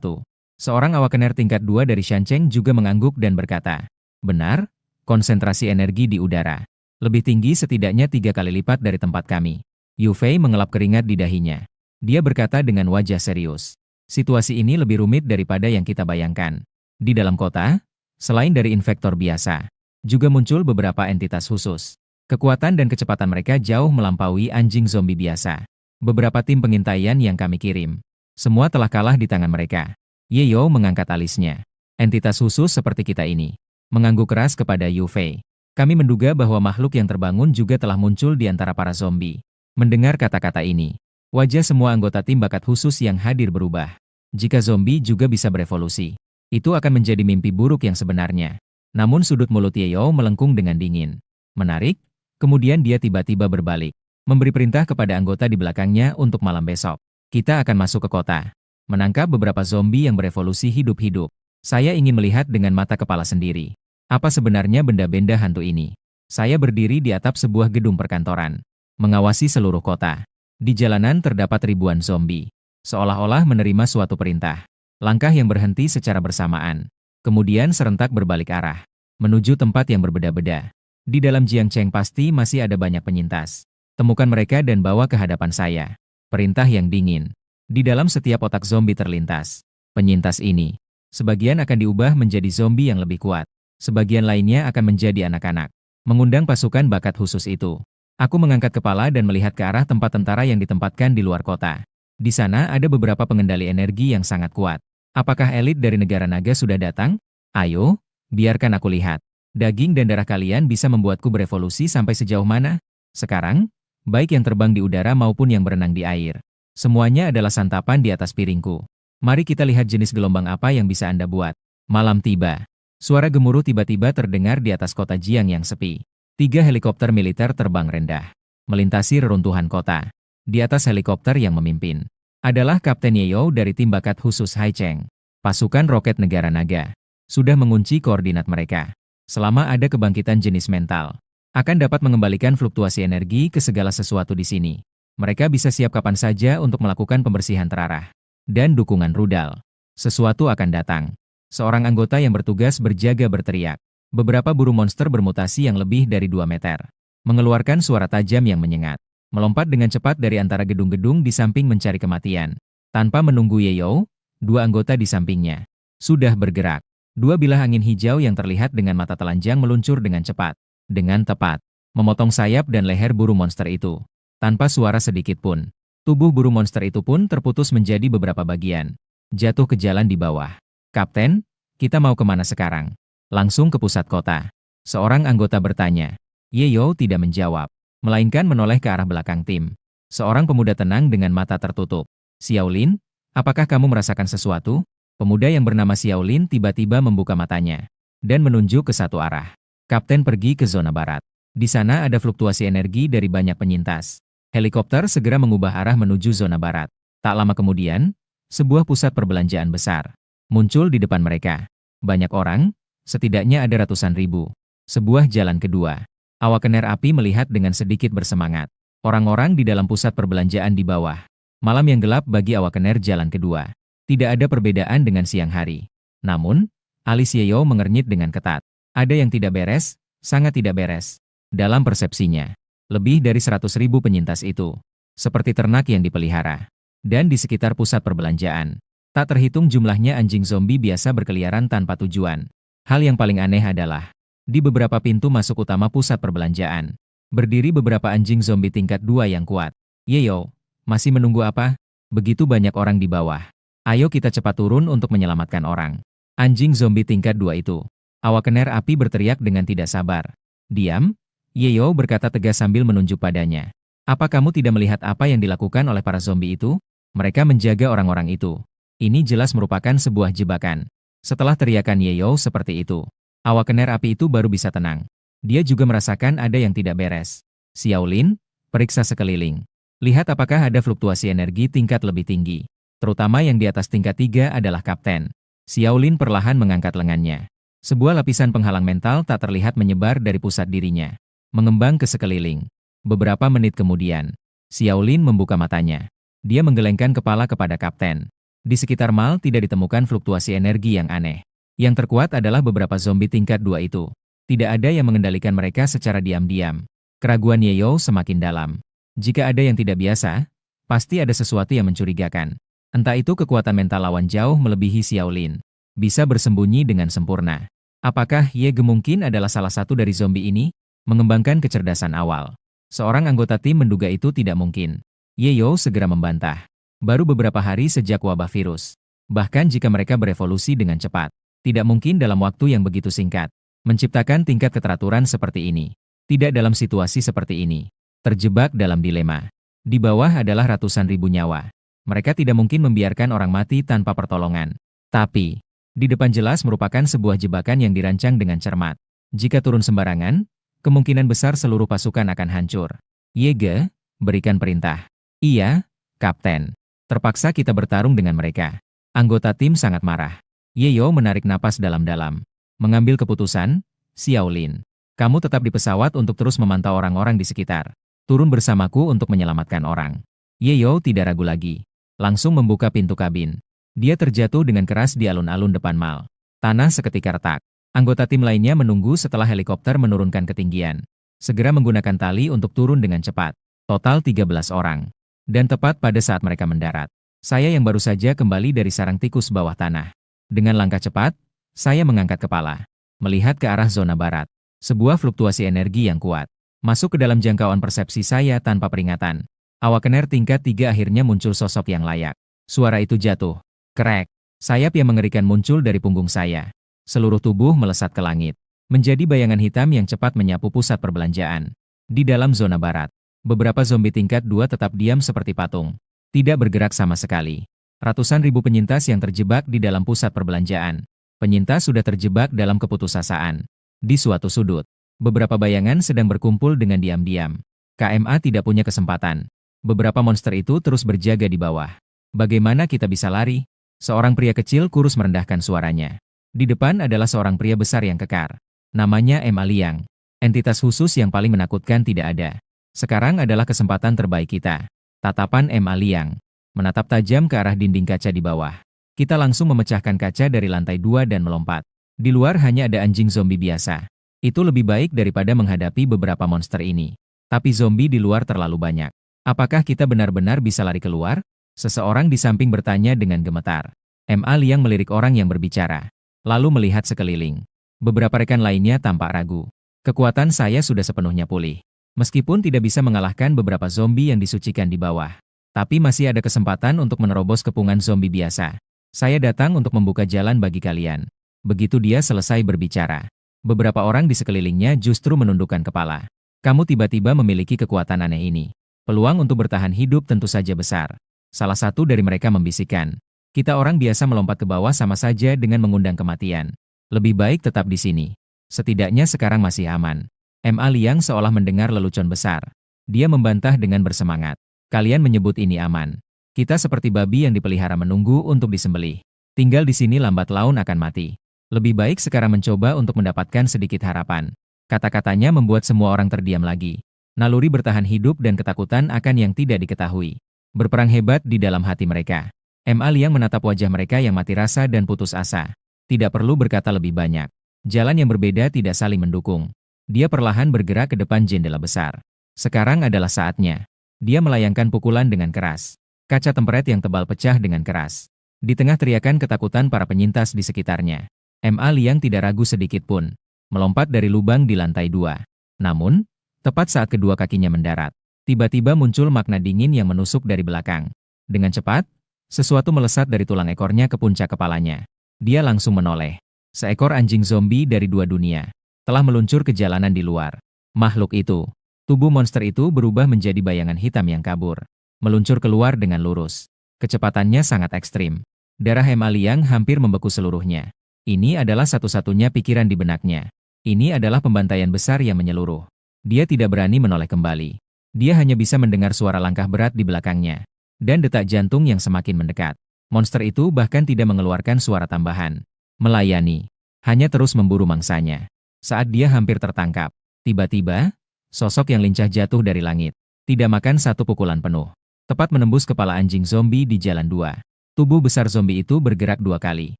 Speaker 1: Seorang awakener tingkat 2 dari Shan Cheng juga mengangguk dan berkata, benar, konsentrasi energi di udara lebih tinggi setidaknya 3 kali lipat dari tempat kami. Yu Fei mengelap keringat di dahinya. Dia berkata dengan wajah serius. Situasi ini lebih rumit daripada yang kita bayangkan. Di dalam kota, selain dari infektor biasa, juga muncul beberapa entitas khusus. Kekuatan dan kecepatan mereka jauh melampaui anjing zombie biasa. Beberapa tim pengintaian yang kami kirim, semua telah kalah di tangan mereka. Yeo mengangkat alisnya. Entitas khusus seperti kita ini mengangguk keras kepada Yu Fei. Kami menduga bahwa makhluk yang terbangun juga telah muncul di antara para zombie. Mendengar kata-kata ini, wajah semua anggota tim bakat khusus yang hadir berubah. Jika zombie juga bisa berevolusi, itu akan menjadi mimpi buruk yang sebenarnya. Namun sudut mulut Yeo melengkung dengan dingin. Menarik, kemudian dia tiba-tiba berbalik. Memberi perintah kepada anggota di belakangnya untuk malam besok. Kita akan masuk ke kota. Menangkap beberapa zombie yang berevolusi hidup-hidup. Saya ingin melihat dengan mata kepala sendiri. Apa sebenarnya benda-benda hantu ini? Saya berdiri di atap sebuah gedung perkantoran. Mengawasi seluruh kota. Di jalanan terdapat ribuan zombie. Seolah-olah menerima suatu perintah. Langkah yang berhenti secara bersamaan. Kemudian serentak berbalik arah. Menuju tempat yang berbeda-beda. Di dalam Jiangcheng pasti masih ada banyak penyintas. Temukan mereka dan bawa ke hadapan saya. Perintah yang dingin. Di dalam setiap otak zombie terlintas. Penyintas ini, sebagian akan diubah menjadi zombie yang lebih kuat. Sebagian lainnya akan menjadi anak-anak. Mengundang pasukan bakat khusus itu. Aku mengangkat kepala dan melihat ke arah tempat tentara yang ditempatkan di luar kota. Di sana ada beberapa pengendali energi yang sangat kuat. Apakah elit dari negara naga sudah datang? Ayo, biarkan aku lihat. Daging dan darah kalian bisa membuatku berevolusi sampai sejauh mana? Sekarang, baik yang terbang di udara maupun yang berenang di air. Semuanya adalah santapan di atas piringku. Mari kita lihat jenis gelombang apa yang bisa Anda buat. Malam tiba. Suara gemuruh tiba-tiba terdengar di atas kota Jiang yang sepi. 3 helikopter militer terbang rendah, melintasi reruntuhan kota. Di atas helikopter yang memimpin adalah Kapten Yeo dari tim bakat khusus Hai Cheng. Pasukan roket negara naga sudah mengunci koordinat mereka. Selama ada kebangkitan jenis mental, akan dapat mengembalikan fluktuasi energi ke segala sesuatu di sini. Mereka bisa siap kapan saja untuk melakukan pembersihan terarah. Dan dukungan rudal. Sesuatu akan datang. Seorang anggota yang bertugas berjaga berteriak. Beberapa buru monster bermutasi yang lebih dari 2 meter. Mengeluarkan suara tajam yang menyengat. Melompat dengan cepat dari antara gedung-gedung di samping mencari kematian. Tanpa menunggu Yeo, 2 anggota di sampingnya sudah bergerak. 2 bilah angin hijau yang terlihat dengan mata telanjang meluncur dengan cepat. Dengan tepat, memotong sayap dan leher buru monster itu. Tanpa suara sedikit pun. Tubuh buru monster itu pun terputus menjadi beberapa bagian. Jatuh ke jalan di bawah. Kapten, kita mau kemana sekarang? Langsung ke pusat kota. Seorang anggota bertanya. Yeo tidak menjawab, melainkan menoleh ke arah belakang tim. Seorang pemuda tenang dengan mata tertutup. Xiaolin, apakah kamu merasakan sesuatu? Pemuda yang bernama Xiaolin tiba-tiba membuka matanya dan menunjuk ke satu arah. Kapten pergi ke zona barat. Di sana ada fluktuasi energi dari banyak penyintas. Helikopter segera mengubah arah menuju zona barat. Tak lama kemudian, sebuah pusat perbelanjaan besar muncul di depan mereka. Banyak orang, setidaknya ada ratusan ribu. Sebuah jalan kedua. Awakener api melihat dengan sedikit bersemangat. Orang-orang di dalam pusat perbelanjaan di bawah. Malam yang gelap bagi Awakener jalan kedua. Tidak ada perbedaan dengan siang hari. Namun, alis Yeo mengernyit dengan ketat. Ada yang tidak beres, sangat tidak beres. Dalam persepsinya, lebih dari 100.000 penyintas itu. Seperti ternak yang dipelihara. Dan di sekitar pusat perbelanjaan. Tak terhitung jumlahnya anjing zombie biasa berkeliaran tanpa tujuan. Hal yang paling aneh adalah, di beberapa pintu masuk utama pusat perbelanjaan, berdiri beberapa anjing zombie tingkat 2 yang kuat. Yeo, masih menunggu apa? Begitu banyak orang di bawah. Ayo kita cepat turun untuk menyelamatkan orang. Anjing zombie tingkat 2 itu. Awakener api berteriak dengan tidak sabar. Diam, Yeo berkata tegas sambil menunjuk padanya. Apa kamu tidak melihat apa yang dilakukan oleh para zombie itu? Mereka menjaga orang-orang itu. Ini jelas merupakan sebuah jebakan. Setelah teriakan Yeo seperti itu, Awakener api itu baru bisa tenang. Dia juga merasakan ada yang tidak beres. Xiaolin, periksa sekeliling. Lihat apakah ada fluktuasi energi tingkat lebih tinggi. Terutama yang di atas tingkat 3 adalah Kapten. Xiaolin perlahan mengangkat lengannya. Sebuah lapisan penghalang mental tak terlihat menyebar dari pusat dirinya. Mengembang ke sekeliling. Beberapa menit kemudian, Xiaolin membuka matanya. Dia menggelengkan kepala kepada Kapten. Di sekitar Mal tidak ditemukan fluktuasi energi yang aneh. Yang terkuat adalah beberapa zombie tingkat 2 itu. Tidak ada yang mengendalikan mereka secara diam-diam. Keraguan Yeo semakin dalam. Jika ada yang tidak biasa, pasti ada sesuatu yang mencurigakan. Entah itu kekuatan mental lawan jauh melebihi Xiaolin. Bisa bersembunyi dengan sempurna. Apakah Yege mungkin adalah salah satu dari zombie ini? Mengembangkan kecerdasan awal. Seorang anggota tim menduga itu tidak mungkin. Yeo segera membantah. Baru beberapa hari sejak wabah virus. Bahkan jika mereka berevolusi dengan cepat, tidak mungkin dalam waktu yang begitu singkat menciptakan tingkat keteraturan seperti ini. Tidak dalam situasi seperti ini. Terjebak dalam dilema. Di bawah adalah ratusan ribu nyawa. Mereka tidak mungkin membiarkan orang mati tanpa pertolongan. Tapi, di depan jelas merupakan sebuah jebakan yang dirancang dengan cermat. Jika turun sembarangan, kemungkinan besar seluruh pasukan akan hancur. Yege, berikan perintah. Iya, Kapten. Terpaksa kita bertarung dengan mereka. Anggota tim sangat marah. Yeo menarik napas dalam-dalam. Mengambil keputusan, Xiaolin. Kamu tetap di pesawat untuk terus memantau orang-orang di sekitar. Turun bersamaku untuk menyelamatkan orang. Yeo tidak ragu lagi. Langsung membuka pintu kabin. Dia terjatuh dengan keras di alun-alun depan Mal. Tanah seketika retak. Anggota tim lainnya menunggu setelah helikopter menurunkan ketinggian. Segera menggunakan tali untuk turun dengan cepat. Total 13 orang. Dan tepat pada saat mereka mendarat, saya yang baru saja kembali dari sarang tikus bawah tanah. Dengan langkah cepat, saya mengangkat kepala. Melihat ke arah zona barat. Sebuah fluktuasi energi yang kuat. Masuk ke dalam jangkauan persepsi saya tanpa peringatan. Awakener tingkat 3 akhirnya muncul sosok yang layak. Suara itu jatuh. Krek. Sayap yang mengerikan muncul dari punggung saya. Seluruh tubuh melesat ke langit. Menjadi bayangan hitam yang cepat menyapu pusat perbelanjaan. Di dalam zona barat, beberapa zombie tingkat 2 tetap diam seperti patung. Tidak bergerak sama sekali. Ratusan ribu penyintas yang terjebak di dalam pusat perbelanjaan. Penyintas sudah terjebak dalam keputusasaan. Di suatu sudut, beberapa bayangan sedang berkumpul dengan diam-diam. KMA tidak punya kesempatan. Beberapa monster itu terus berjaga di bawah. Bagaimana kita bisa lari? Seorang pria kecil kurus merendahkan suaranya. Di depan adalah seorang pria besar yang kekar. Namanya M. Liang. Entitas khusus yang paling menakutkan tidak ada. Sekarang adalah kesempatan terbaik kita. Tatapan M. Liang menatap tajam ke arah dinding kaca di bawah. Kita langsung memecahkan kaca dari lantai 2 dan melompat. Di luar hanya ada anjing zombie biasa. Itu lebih baik daripada menghadapi beberapa monster ini. Tapi zombie di luar terlalu banyak. Apakah kita benar-benar bisa lari keluar? Seseorang di samping bertanya dengan gemetar. M. Liang melirik orang yang berbicara. Lalu melihat sekeliling. Beberapa rekan lainnya tampak ragu. Kekuatan saya sudah sepenuhnya pulih. Meskipun tidak bisa mengalahkan beberapa zombie yang disucikan di bawah. Tapi masih ada kesempatan untuk menerobos kepungan zombie biasa. Saya datang untuk membuka jalan bagi kalian. Begitu dia selesai berbicara, beberapa orang di sekelilingnya justru menundukkan kepala. Kamu tiba-tiba memiliki kekuatan aneh ini. Peluang untuk bertahan hidup tentu saja besar. Salah satu dari mereka membisikkan. Kita orang biasa melompat ke bawah sama saja dengan mengundang kematian. Lebih baik tetap di sini. Setidaknya sekarang masih aman. M. Liang seolah mendengar lelucon besar. Dia membantah dengan bersemangat. Kalian menyebut ini aman. Kita seperti babi yang dipelihara menunggu untuk disembelih. Tinggal di sini lambat laun akan mati. Lebih baik sekarang mencoba untuk mendapatkan sedikit harapan. Kata-katanya membuat semua orang terdiam lagi. Naluri bertahan hidup dan ketakutan akan yang tidak diketahui. Berperang hebat di dalam hati mereka. M. Liang menatap wajah mereka yang mati rasa dan putus asa. Tidak perlu berkata lebih banyak. Jalan yang berbeda tidak saling mendukung. Dia perlahan bergerak ke depan jendela besar. Sekarang adalah saatnya. Dia melayangkan pukulan dengan keras. Kaca temperet yang tebal pecah dengan keras. Di tengah teriakan ketakutan para penyintas di sekitarnya. M. Liang tidak ragu sedikit pun. Melompat dari lubang di lantai 2. Namun, tepat saat kedua kakinya mendarat, tiba-tiba muncul makna dingin yang menusuk dari belakang. Dengan cepat, sesuatu melesat dari tulang ekornya ke puncak kepalanya. Dia langsung menoleh. Seekor anjing zombie dari 2 dunia telah meluncur ke jalanan di luar. Makhluk itu, tubuh monster itu berubah menjadi bayangan hitam yang kabur. Meluncur keluar dengan lurus. Kecepatannya sangat ekstrim. Darah M. Liang hampir membeku seluruhnya. Ini adalah satu-satunya pikiran di benaknya. Ini adalah pembantaian besar yang menyeluruh. Dia tidak berani menoleh kembali. Dia hanya bisa mendengar suara langkah berat di belakangnya. Dan detak jantung yang semakin mendekat. Monster itu bahkan tidak mengeluarkan suara tambahan. Melayani. Hanya terus memburu mangsanya. Saat dia hampir tertangkap, tiba-tiba, sosok yang lincah jatuh dari langit. Tidak makan satu pukulan penuh. Tepat menembus kepala anjing zombie di jalan 2. Tubuh besar zombie itu bergerak 2 kali.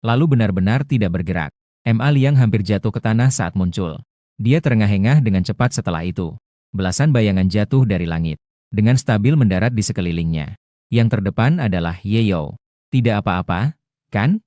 Speaker 1: Lalu benar-benar tidak bergerak. M. Liang hampir jatuh ke tanah saat muncul. Dia terengah-engah dengan cepat setelah itu. Belasan bayangan jatuh dari langit. Dengan stabil mendarat di sekelilingnya. Yang terdepan adalah Yeyou. Tidak apa-apa, kan?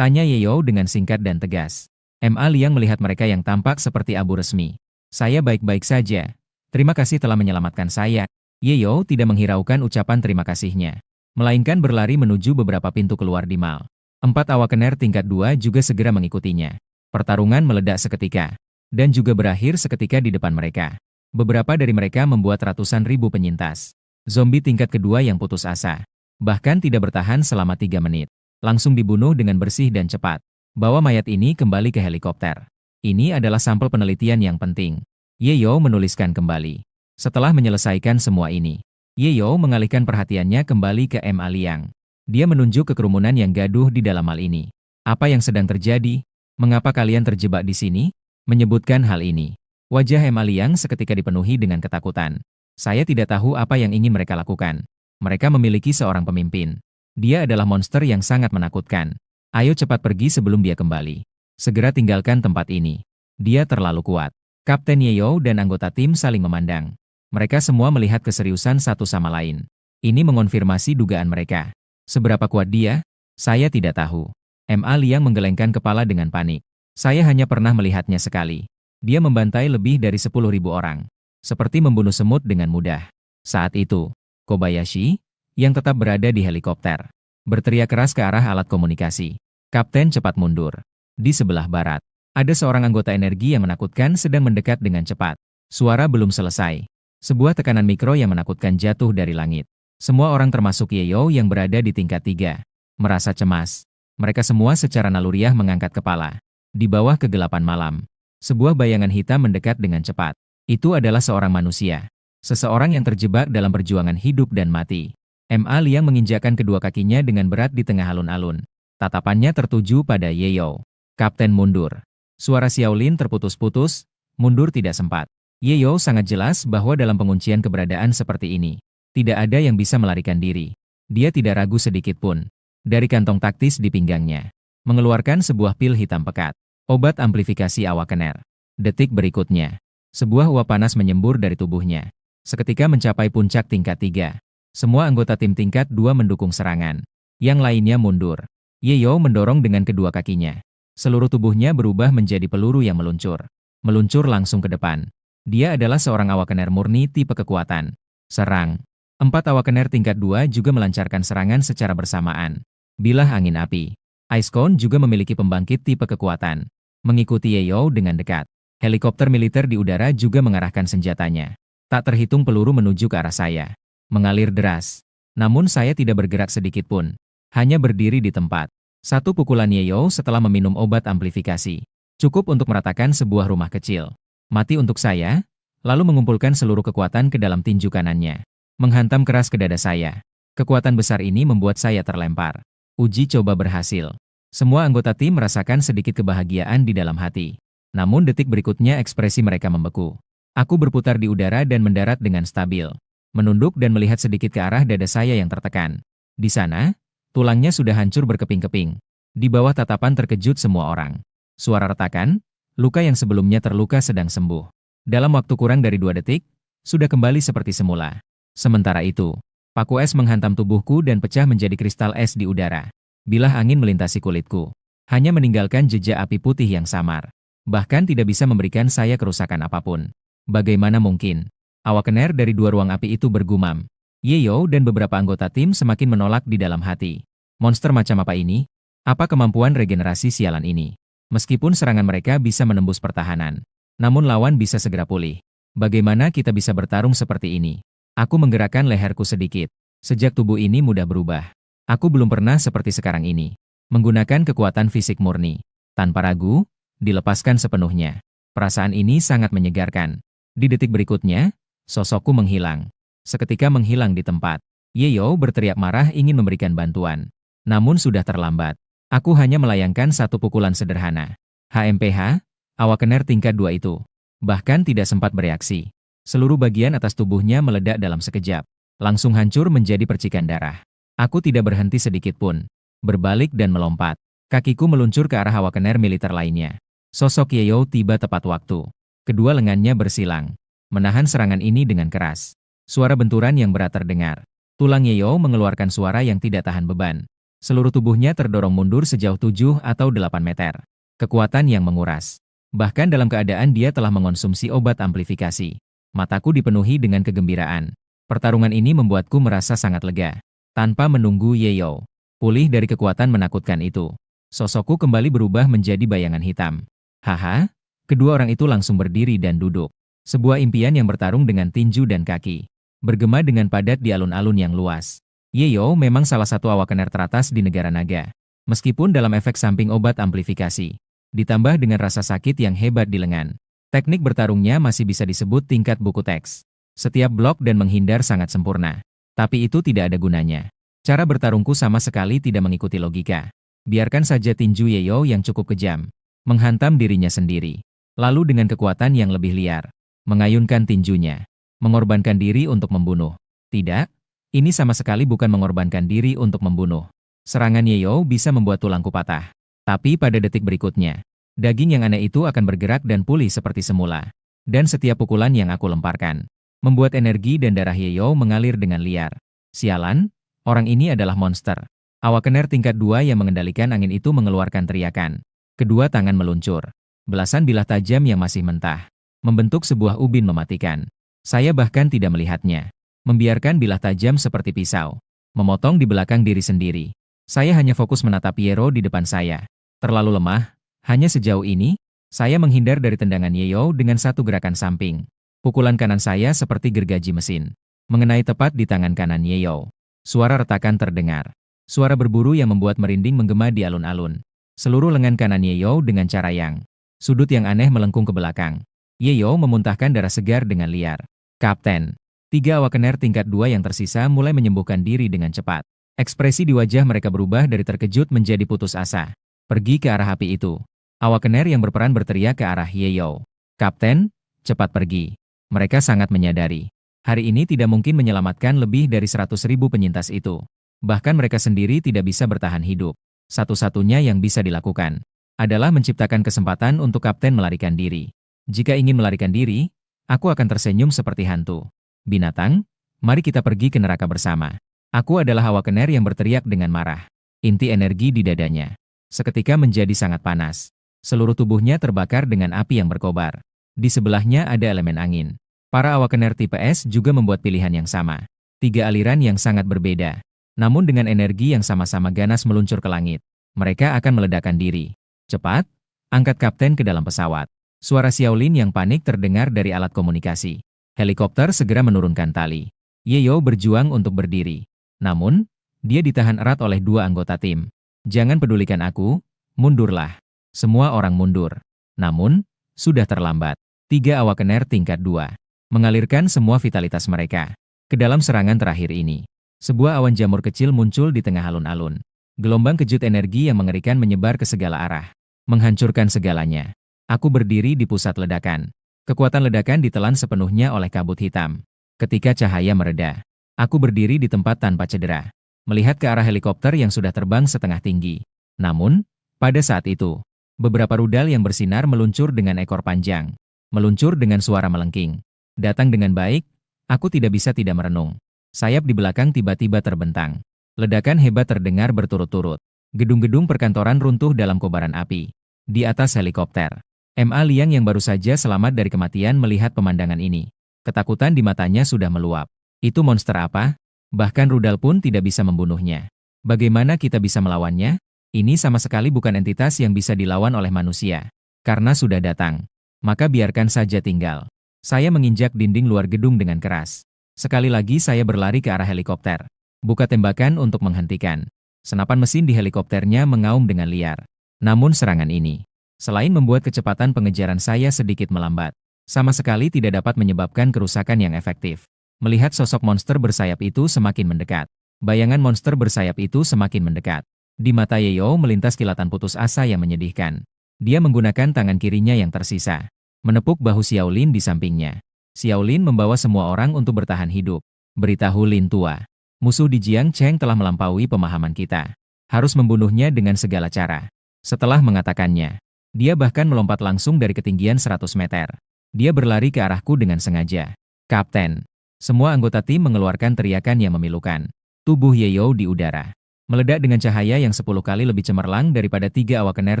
Speaker 1: Tanya Yeyou dengan singkat dan tegas. M. Liang melihat mereka yang tampak seperti abu resmi. Saya baik-baik saja. Terima kasih telah menyelamatkan saya. Yeyou tidak menghiraukan ucapan terima kasihnya. Melainkan berlari menuju beberapa pintu keluar di mal. 4 awakener tingkat 2 juga segera mengikutinya. Pertarungan meledak seketika. Dan juga berakhir seketika di depan mereka. Beberapa dari mereka membuat ratusan ribu penyintas. Zombie tingkat kedua yang putus asa. Bahkan tidak bertahan selama 3 menit. Langsung dibunuh dengan bersih dan cepat. Bawa mayat ini kembali ke helikopter. Ini adalah sampel penelitian yang penting. Yeyou menuliskan kembali. Setelah menyelesaikan semua ini, Yeyou mengalihkan perhatiannya kembali ke M. Liang. Dia menunjuk ke kerumunan yang gaduh di dalam mal ini. Apa yang sedang terjadi? Mengapa kalian terjebak di sini? Menyebutkan hal ini. Wajah M. Liang seketika dipenuhi dengan ketakutan. Saya tidak tahu apa yang ingin mereka lakukan. Mereka memiliki seorang pemimpin. Dia adalah monster yang sangat menakutkan. Ayo cepat pergi sebelum dia kembali. Segera tinggalkan tempat ini. Dia terlalu kuat. Kapten Yeyou dan anggota tim saling memandang. Mereka semua melihat keseriusan satu sama lain. Ini mengonfirmasi dugaan mereka. Seberapa kuat dia? Saya tidak tahu. M. Liang menggelengkan kepala dengan panik. Saya hanya pernah melihatnya sekali. Dia membantai lebih dari 10.000 orang. Seperti membunuh semut dengan mudah. Saat itu, Kobayashi, yang tetap berada di helikopter, berteriak keras ke arah alat komunikasi. Kapten cepat mundur. Di sebelah barat, ada seorang anggota energi yang menakutkan sedang mendekat dengan cepat. Suara belum selesai. Sebuah tekanan mikro yang menakutkan jatuh dari langit. Semua orang termasuk Yeyou yang berada di tingkat 3. Merasa cemas. Mereka semua secara naluriah mengangkat kepala. Di bawah kegelapan malam, sebuah bayangan hitam mendekat dengan cepat. Itu adalah seorang manusia. Seseorang yang terjebak dalam perjuangan hidup dan mati. Ma Liang menginjakkan kedua kakinya dengan berat di tengah alun-alun. Tatapannya tertuju pada Yeo. Kapten mundur. Suara Xiaolin terputus-putus, mundur tidak sempat. Yeo sangat jelas bahwa dalam penguncian keberadaan seperti ini, tidak ada yang bisa melarikan diri. Dia tidak ragu sedikit pun. Dari kantong taktis di pinggangnya, mengeluarkan sebuah pil hitam pekat. Obat amplifikasi awakener. Detik berikutnya, sebuah uap panas menyembur dari tubuhnya. Seketika mencapai puncak tingkat 3. Semua anggota tim tingkat 2 mendukung serangan. Yang lainnya mundur. Yeo mendorong dengan kedua kakinya. Seluruh tubuhnya berubah menjadi peluru yang meluncur. Meluncur langsung ke depan. Dia adalah seorang awakener murni tipe kekuatan. Serang. 4 awakener tingkat 2 juga melancarkan serangan secara bersamaan. Bilah angin api. Ice Cone juga memiliki pembangkit tipe kekuatan. Mengikuti Yeo dengan dekat. Helikopter militer di udara juga mengarahkan senjatanya. Tak terhitung peluru menuju ke arah saya. Mengalir deras. Namun saya tidak bergerak sedikit pun. Hanya berdiri di tempat. Satu pukulan Yeo setelah meminum obat amplifikasi. Cukup untuk meratakan sebuah rumah kecil. Mati untuk saya, lalu mengumpulkan seluruh kekuatan ke dalam tinju kanannya. Menghantam keras ke dada saya. Kekuatan besar ini membuat saya terlempar. Uji coba berhasil. Semua anggota tim merasakan sedikit kebahagiaan di dalam hati. Namun detik berikutnya ekspresi mereka membeku. Aku berputar di udara dan mendarat dengan stabil. Menunduk dan melihat sedikit ke arah dada saya yang tertekan. Di sana, tulangnya sudah hancur berkeping-keping. Di bawah tatapan terkejut semua orang. Suara retakan, luka yang sebelumnya terluka sedang sembuh. Dalam waktu kurang dari 2 detik, sudah kembali seperti semula. Sementara itu, paku es menghantam tubuhku dan pecah menjadi kristal es di udara. Bilah angin melintasi kulitku. Hanya meninggalkan jejak api putih yang samar. Bahkan tidak bisa memberikan saya kerusakan apapun. Bagaimana mungkin? Awakener dari 2 ruang api itu bergumam. Yeo dan beberapa anggota tim semakin menolak di dalam hati. Monster macam apa ini? Apa kemampuan regenerasi sialan ini? Meskipun serangan mereka bisa menembus pertahanan, namun lawan bisa segera pulih. Bagaimana kita bisa bertarung seperti ini? Aku menggerakkan leherku sedikit. Sejak tubuh ini mudah berubah. Aku belum pernah seperti sekarang ini. Menggunakan kekuatan fisik murni. Tanpa ragu, dilepaskan sepenuhnya. Perasaan ini sangat menyegarkan. Di detik berikutnya, sosokku menghilang. Seketika menghilang di tempat. Yeo berteriak marah ingin memberikan bantuan. Namun sudah terlambat. Aku hanya melayangkan satu pukulan sederhana. HMPH, awakener tingkat 2 itu. Bahkan tidak sempat bereaksi. Seluruh bagian atas tubuhnya meledak dalam sekejap. Langsung hancur menjadi percikan darah. Aku tidak berhenti sedikit pun. Berbalik dan melompat. Kakiku meluncur ke arah awakener militer lainnya. Sosok Yeo tiba tepat waktu. Kedua lengannya bersilang. Menahan serangan ini dengan keras. Suara benturan yang berat terdengar. Tulang Yeo mengeluarkan suara yang tidak tahan beban. Seluruh tubuhnya terdorong mundur sejauh 7 atau 8 meter. Kekuatan yang menguras. Bahkan dalam keadaan dia telah mengonsumsi obat amplifikasi. Mataku dipenuhi dengan kegembiraan. Pertarungan ini membuatku merasa sangat lega. Tanpa menunggu Yeo pulih dari kekuatan menakutkan itu, sosokku kembali berubah menjadi bayangan hitam. Haha, kedua orang itu langsung berdiri dan duduk. Sebuah impian yang bertarung dengan tinju dan kaki. Bergema dengan padat di alun-alun yang luas. Yeo memang salah satu awakener teratas di negara naga. Meskipun dalam efek samping obat amplifikasi, ditambah dengan rasa sakit yang hebat di lengan, teknik bertarungnya masih bisa disebut tingkat buku teks. Setiap blok dan menghindar sangat sempurna. Tapi itu tidak ada gunanya. Cara bertarungku sama sekali tidak mengikuti logika. Biarkan saja tinju Yeo yang cukup kejam menghantam dirinya sendiri. Lalu dengan kekuatan yang lebih liar, mengayunkan tinjunya. Mengorbankan diri untuk membunuh. Tidak, ini sama sekali bukan mengorbankan diri untuk membunuh. Serangan Yeo bisa membuat tulangku patah. Tapi pada detik berikutnya, daging yang aneh itu akan bergerak dan pulih seperti semula. Dan setiap pukulan yang aku lemparkan, membuat energi dan darah Yeo mengalir dengan liar. Sialan, orang ini adalah monster. Awakener tingkat 2 yang mengendalikan angin itu mengeluarkan teriakan. Kedua tangan meluncur. Belasan bilah tajam yang masih mentah membentuk sebuah ubin mematikan. Saya bahkan tidak melihatnya. Membiarkan bilah tajam seperti pisau. Memotong di belakang diri sendiri. Saya hanya fokus menatap Yeo di depan saya. Terlalu lemah. Hanya sejauh ini, saya menghindar dari tendangan Yeo dengan satu gerakan samping. Pukulan kanan saya seperti gergaji mesin. Mengenai tepat di tangan kanan Yeo. Suara retakan terdengar. Suara berburu yang membuat merinding menggema di alun-alun. Seluruh lengan kanan Yeo dengan cara yang sudut yang aneh melengkung ke belakang. Yeo memuntahkan darah segar dengan liar. Kapten. Tiga awakener tingkat 2 yang tersisa mulai menyembuhkan diri dengan cepat. Ekspresi di wajah mereka berubah dari terkejut menjadi putus asa. Pergi ke arah api itu. Awakener yang berperan berteriak ke arah Yeo. Kapten, cepat pergi. Mereka sangat menyadari. Hari ini tidak mungkin menyelamatkan lebih dari 100.000 penyintas itu. Bahkan mereka sendiri tidak bisa bertahan hidup. Satu-satunya yang bisa dilakukan adalah menciptakan kesempatan untuk kapten melarikan diri. Jika ingin melarikan diri, aku akan tersenyum seperti hantu. Binatang, mari kita pergi ke neraka bersama. Aku adalah awakener yang berteriak dengan marah. Inti energi di dadanya seketika menjadi sangat panas. Seluruh tubuhnya terbakar dengan api yang berkobar. Di sebelahnya ada elemen angin. Para awakener tipe S juga membuat pilihan yang sama. Tiga aliran yang sangat berbeda. Namun dengan energi yang sama-sama ganas meluncur ke langit. Mereka akan meledakkan diri. Cepat, angkat kapten ke dalam pesawat. Suara Xiaolin yang panik terdengar dari alat komunikasi. Helikopter segera menurunkan tali. Yeo berjuang untuk berdiri. Namun, dia ditahan erat oleh dua anggota tim. Jangan pedulikan aku, mundurlah. Semua orang mundur. Namun, sudah terlambat. Tiga awakener tingkat 2 mengalirkan semua vitalitas mereka ke dalam serangan terakhir ini. Sebuah awan jamur kecil muncul di tengah alun-alun. Gelombang kejut energi yang mengerikan menyebar ke segala arah, menghancurkan segalanya. Aku berdiri di pusat ledakan. Kekuatan ledakan ditelan sepenuhnya oleh kabut hitam. Ketika cahaya mereda, aku berdiri di tempat tanpa cedera, melihat ke arah helikopter yang sudah terbang setengah tinggi. Namun, pada saat itu, beberapa rudal yang bersinar meluncur dengan ekor panjang, meluncur dengan suara melengking. Datang dengan baik, aku tidak bisa tidak merenung. Sayap di belakang tiba-tiba terbentang. Ledakan hebat terdengar berturut-turut. Gedung-gedung perkantoran runtuh dalam kobaran api. Di atas helikopter, Ma Liang yang baru saja selamat dari kematian melihat pemandangan ini. Ketakutan di matanya sudah meluap. Itu monster apa? Bahkan rudal pun tidak bisa membunuhnya. Bagaimana kita bisa melawannya? Ini sama sekali bukan entitas yang bisa dilawan oleh manusia. Karena sudah datang, maka biarkan saja tinggal. Saya menginjak dinding luar gedung dengan keras. Sekali lagi saya berlari ke arah helikopter. Buka tembakan untuk menghentikan. Senapan mesin di helikopternya mengaum dengan liar. Namun serangan ini, selain membuat kecepatan pengejaran saya sedikit melambat, sama sekali tidak dapat menyebabkan kerusakan yang efektif. Melihat sosok monster bersayap itu semakin mendekat. Bayangan monster bersayap itu semakin mendekat. Di mata Yeo melintas kilatan putus asa yang menyedihkan. Dia menggunakan tangan kirinya yang tersisa, menepuk bahu Xiaolin di sampingnya. Xiaolin membawa semua orang untuk bertahan hidup. Beritahu Lin tua, musuh di Jiang Cheng telah melampaui pemahaman kita. Harus membunuhnya dengan segala cara. Setelah mengatakannya, dia bahkan melompat langsung dari ketinggian 100 meter. Dia berlari ke arahku dengan sengaja. Kapten. Semua anggota tim mengeluarkan teriakan yang memilukan. Tubuh Yeo di udara meledak dengan cahaya yang 10 kali lebih cemerlang daripada tiga awakener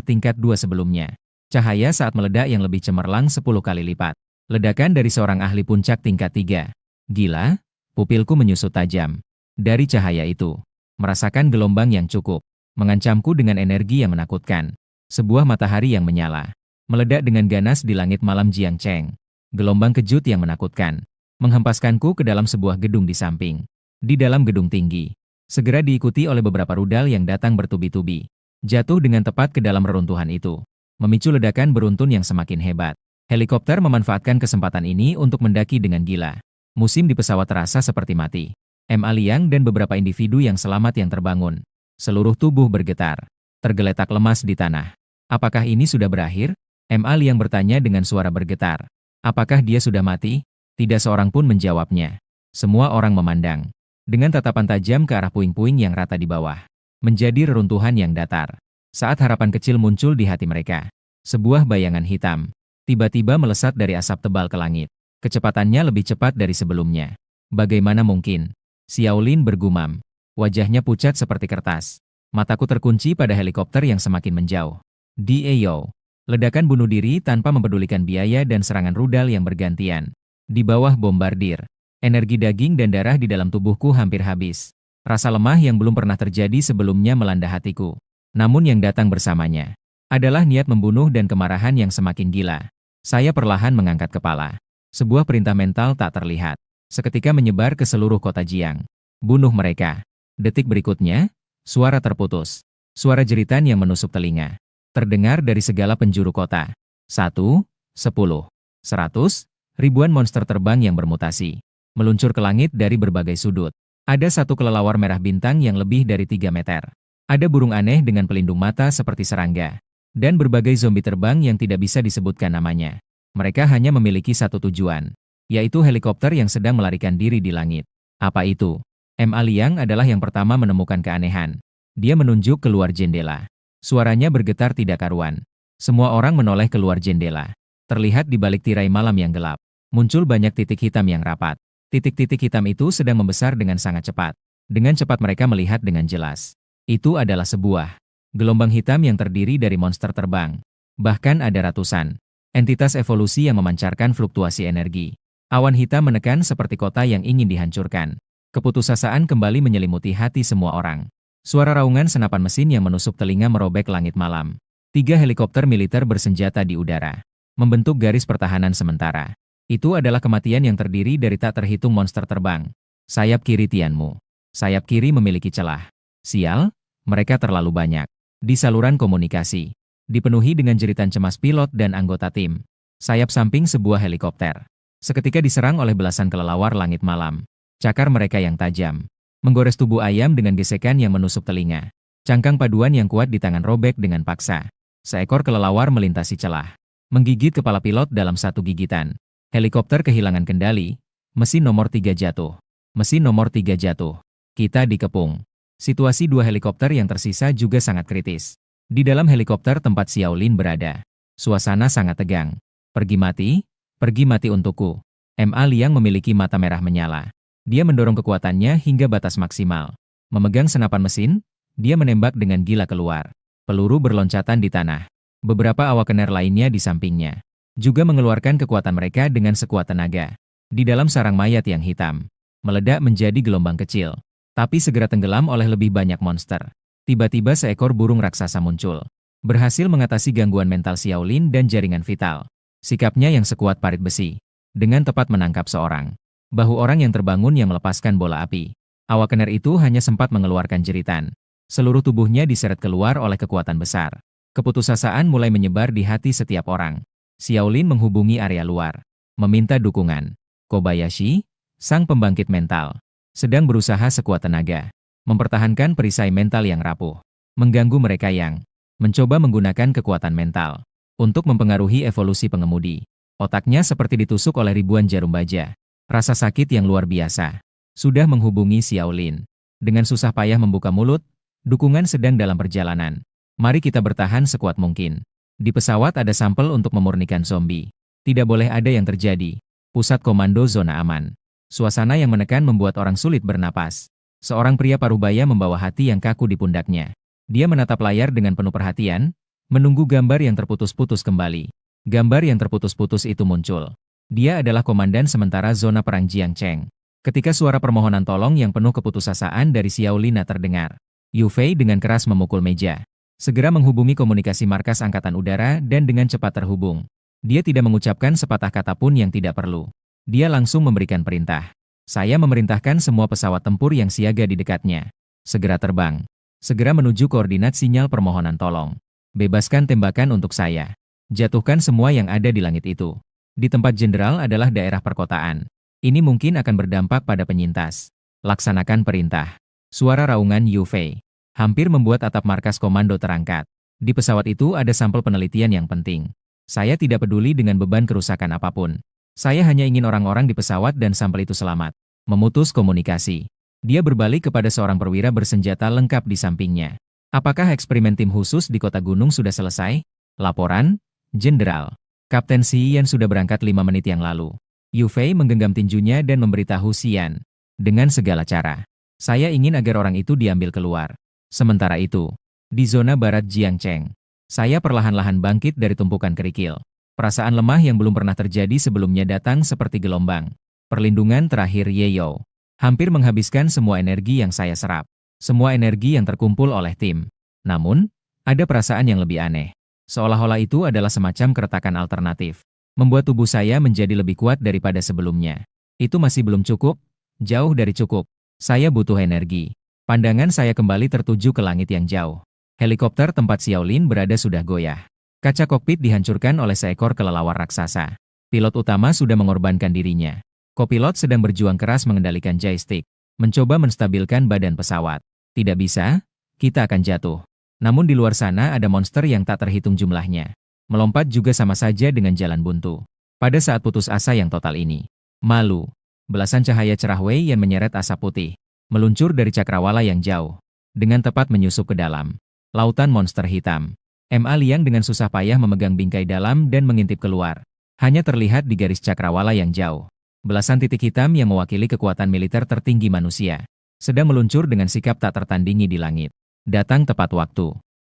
Speaker 1: tingkat 2 sebelumnya. Cahaya saat meledak yang lebih cemerlang 10 kali lipat. Ledakan dari seorang ahli puncak tingkat 3. Gila, pupilku menyusut tajam. Dari cahaya itu, merasakan gelombang yang cukup, mengancamku dengan energi yang menakutkan. Sebuah matahari yang menyala, meledak dengan ganas di langit malam Jiang Cheng. Gelombang kejut yang menakutkan, menghempaskanku ke dalam sebuah gedung di samping. Di dalam gedung tinggi, segera diikuti oleh beberapa rudal yang datang bertubi-tubi. Jatuh dengan tepat ke dalam reruntuhan itu, memicu ledakan beruntun yang semakin hebat. Helikopter memanfaatkan kesempatan ini untuk mendaki dengan gila. Musim di pesawat terasa seperti mati. Ma Liang dan beberapa individu yang selamat yang terbangun. Seluruh tubuh bergetar, tergeletak lemas di tanah. Apakah ini sudah berakhir? Ma Liang bertanya dengan suara bergetar. Apakah dia sudah mati? Tidak seorang pun menjawabnya. Semua orang memandang dengan tatapan tajam ke arah puing-puing yang rata di bawah. Menjadi reruntuhan yang datar. Saat harapan kecil muncul di hati mereka, sebuah bayangan hitam tiba-tiba melesat dari asap tebal ke langit. Kecepatannya lebih cepat dari sebelumnya. Bagaimana mungkin? Xiaolin bergumam. Wajahnya pucat seperti kertas. Mataku terkunci pada helikopter yang semakin menjauh. Di Eyo, ledakan bunuh diri tanpa mempedulikan biaya dan serangan rudal yang bergantian. Di bawah bombardir, energi daging dan darah di dalam tubuhku hampir habis. Rasa lemah yang belum pernah terjadi sebelumnya melanda hatiku. Namun yang datang bersamanya adalah niat membunuh dan kemarahan yang semakin gila. Saya perlahan mengangkat kepala. Sebuah perintah mental tak terlihat seketika menyebar ke seluruh kota Jiang. Bunuh mereka. Detik berikutnya, suara terputus. Suara jeritan yang menusuk telinga terdengar dari segala penjuru kota. 1, 10, 100, ribuan monster terbang yang bermutasi. meluncur ke langit dari berbagai sudut. Ada satu kelelawar merah bintang yang lebih dari 3 meter. Ada burung aneh dengan pelindung mata seperti serangga. Dan berbagai zombie terbang yang tidak bisa disebutkan namanya. Mereka hanya memiliki satu tujuan, yaitu helikopter yang sedang melarikan diri di langit. Apa itu? M.A. Liang adalah yang pertama menemukan keanehan. Dia menunjuk keluar jendela. Suaranya bergetar tidak karuan. Semua orang menoleh keluar jendela. Terlihat di balik tirai malam yang gelap, muncul banyak titik hitam yang rapat. Titik-titik hitam itu sedang membesar dengan sangat cepat. Dengan cepat mereka melihat dengan jelas. Itu adalah sebuah gelombang hitam yang terdiri dari monster terbang. Bahkan ada ratusan entitas evolusi yang memancarkan fluktuasi energi. Awan hitam menekan seperti kota yang ingin dihancurkan. Keputusasaan kembali menyelimuti hati semua orang. Suara raungan senapan mesin yang menusuk telinga merobek langit malam. 3 helikopter militer bersenjata di udara, membentuk garis pertahanan sementara. Itu adalah kematian yang terdiri dari tak terhitung monster terbang. Sayap kiri Tianmu. Sayap kiri memiliki celah. Sial, mereka terlalu banyak. Di saluran komunikasi, dipenuhi dengan jeritan cemas pilot dan anggota tim. Sayap samping sebuah helikopter seketika diserang oleh belasan kelelawar langit malam. Cakar mereka yang tajam menggores tubuh ayam dengan gesekan yang menusuk telinga. Cangkang paduan yang kuat di tangan robek dengan paksa. Seekor kelelawar melintasi celah, menggigit kepala pilot dalam satu gigitan. Helikopter kehilangan kendali. Mesin nomor 3 jatuh. Mesin nomor 3 jatuh. Kita dikepung. Situasi 2 helikopter yang tersisa juga sangat kritis. Di dalam helikopter tempat Xiaolin berada, suasana sangat tegang. Pergi mati untukku. M.A. Liang memiliki mata merah menyala. Dia mendorong kekuatannya hingga batas maksimal. Memegang senapan mesin, dia menembak dengan gila keluar. Peluru berloncatan di tanah. Beberapa awakener lainnya di sampingnya juga mengeluarkan kekuatan mereka dengan sekuat tenaga. Di dalam sarang mayat yang hitam, meledak menjadi gelombang kecil, tapi segera tenggelam oleh lebih banyak monster. Tiba-tiba seekor burung raksasa muncul, berhasil mengatasi gangguan mental Xiaolin dan jaringan vital. Sikapnya yang sekuat parit besi, dengan tepat menangkap seorang bahu orang yang terbangun yang melepaskan bola api. Awakener itu hanya sempat mengeluarkan jeritan. Seluruh tubuhnya diseret keluar oleh kekuatan besar. Keputusasaan mulai menyebar di hati setiap orang. Xiaolin menghubungi area luar, meminta dukungan. Kobayashi, sang pembangkit mental, sedang berusaha sekuat tenaga, mempertahankan perisai mental yang rapuh, mengganggu mereka yang mencoba menggunakan kekuatan mental untuk mempengaruhi evolusi pengemudi. Otaknya seperti ditusuk oleh ribuan jarum baja. Rasa sakit yang luar biasa sudah menghubungi Xiaolin. Dengan susah payah membuka mulut, dukungan sedang dalam perjalanan. Mari kita bertahan sekuat mungkin. Di pesawat ada sampel untuk memurnikan zombie. Tidak boleh ada yang terjadi. Pusat komando zona aman. Suasana yang menekan membuat orang sulit bernapas. Seorang pria parubaya membawa hati yang kaku di pundaknya. Dia menatap layar dengan penuh perhatian, menunggu gambar yang terputus-putus kembali. Gambar yang terputus-putus itu muncul. Dia adalah komandan sementara zona perang Jiangcheng. Ketika suara permohonan tolong yang penuh keputusasaan dari Xiaolin terdengar, Yu Fei dengan keras memukul meja. Segera menghubungi komunikasi markas Angkatan Udara dan dengan cepat terhubung. Dia tidak mengucapkan sepatah kata pun yang tidak perlu. Dia langsung memberikan perintah. Saya memerintahkan semua pesawat tempur yang siaga di dekatnya segera terbang. Segera menuju koordinat sinyal permohonan tolong. Bebaskan tembakan untuk saya. Jatuhkan semua yang ada di langit itu. Di tempat jenderal adalah daerah perkotaan. Ini mungkin akan berdampak pada penyintas. Laksanakan perintah. Suara raungan Yu Fei hampir membuat atap markas komando terangkat. Di pesawat itu ada sampel penelitian yang penting. Saya tidak peduli dengan beban kerusakan apapun. Saya hanya ingin orang-orang di pesawat dan sampel itu selamat. Memutus komunikasi. Dia berbalik kepada seorang perwira bersenjata lengkap di sampingnya. Apakah eksperimen tim khusus di kota gunung sudah selesai? Laporan, Jenderal. Kapten Xian sudah berangkat 5 menit yang lalu. Yu Fei menggenggam tinjunya dan memberitahu Xian. Dengan segala cara. Saya ingin agar orang itu diambil keluar. Sementara itu, di zona barat Jiangcheng, saya perlahan-lahan bangkit dari tumpukan kerikil. Perasaan lemah yang belum pernah terjadi sebelumnya datang seperti gelombang. Perlindungan terakhir Yeyou. Hampir menghabiskan semua energi yang saya serap. Semua energi yang terkumpul oleh tim. Namun, ada perasaan yang lebih aneh. Seolah-olah itu adalah semacam keretakan alternatif. Membuat tubuh saya menjadi lebih kuat daripada sebelumnya. Itu masih belum cukup, jauh dari cukup. Saya butuh energi. Pandangan saya kembali tertuju ke langit yang jauh. Helikopter tempat Xiaolin berada sudah goyah. Kaca kokpit dihancurkan oleh seekor kelelawar raksasa. Pilot utama sudah mengorbankan dirinya. Kopilot sedang berjuang keras mengendalikan joystick, mencoba menstabilkan badan pesawat. Tidak bisa, kita akan jatuh. Namun di luar sana ada monster yang tak terhitung jumlahnya. Melompat juga sama saja dengan jalan buntu. Pada saat putus asa yang total ini, malu. Belasan cahaya cerah Wei yang menyeret asap putih, meluncur dari cakrawala yang jauh, dengan tepat menyusup ke dalam lautan monster hitam. Ma Liang dengan susah payah memegang bingkai dalam dan mengintip keluar. Hanya terlihat di garis cakrawala yang jauh. Belasan titik hitam yang mewakili kekuatan militer tertinggi manusia, sedang meluncur dengan sikap tak tertandingi di langit. Datang tepat waktu.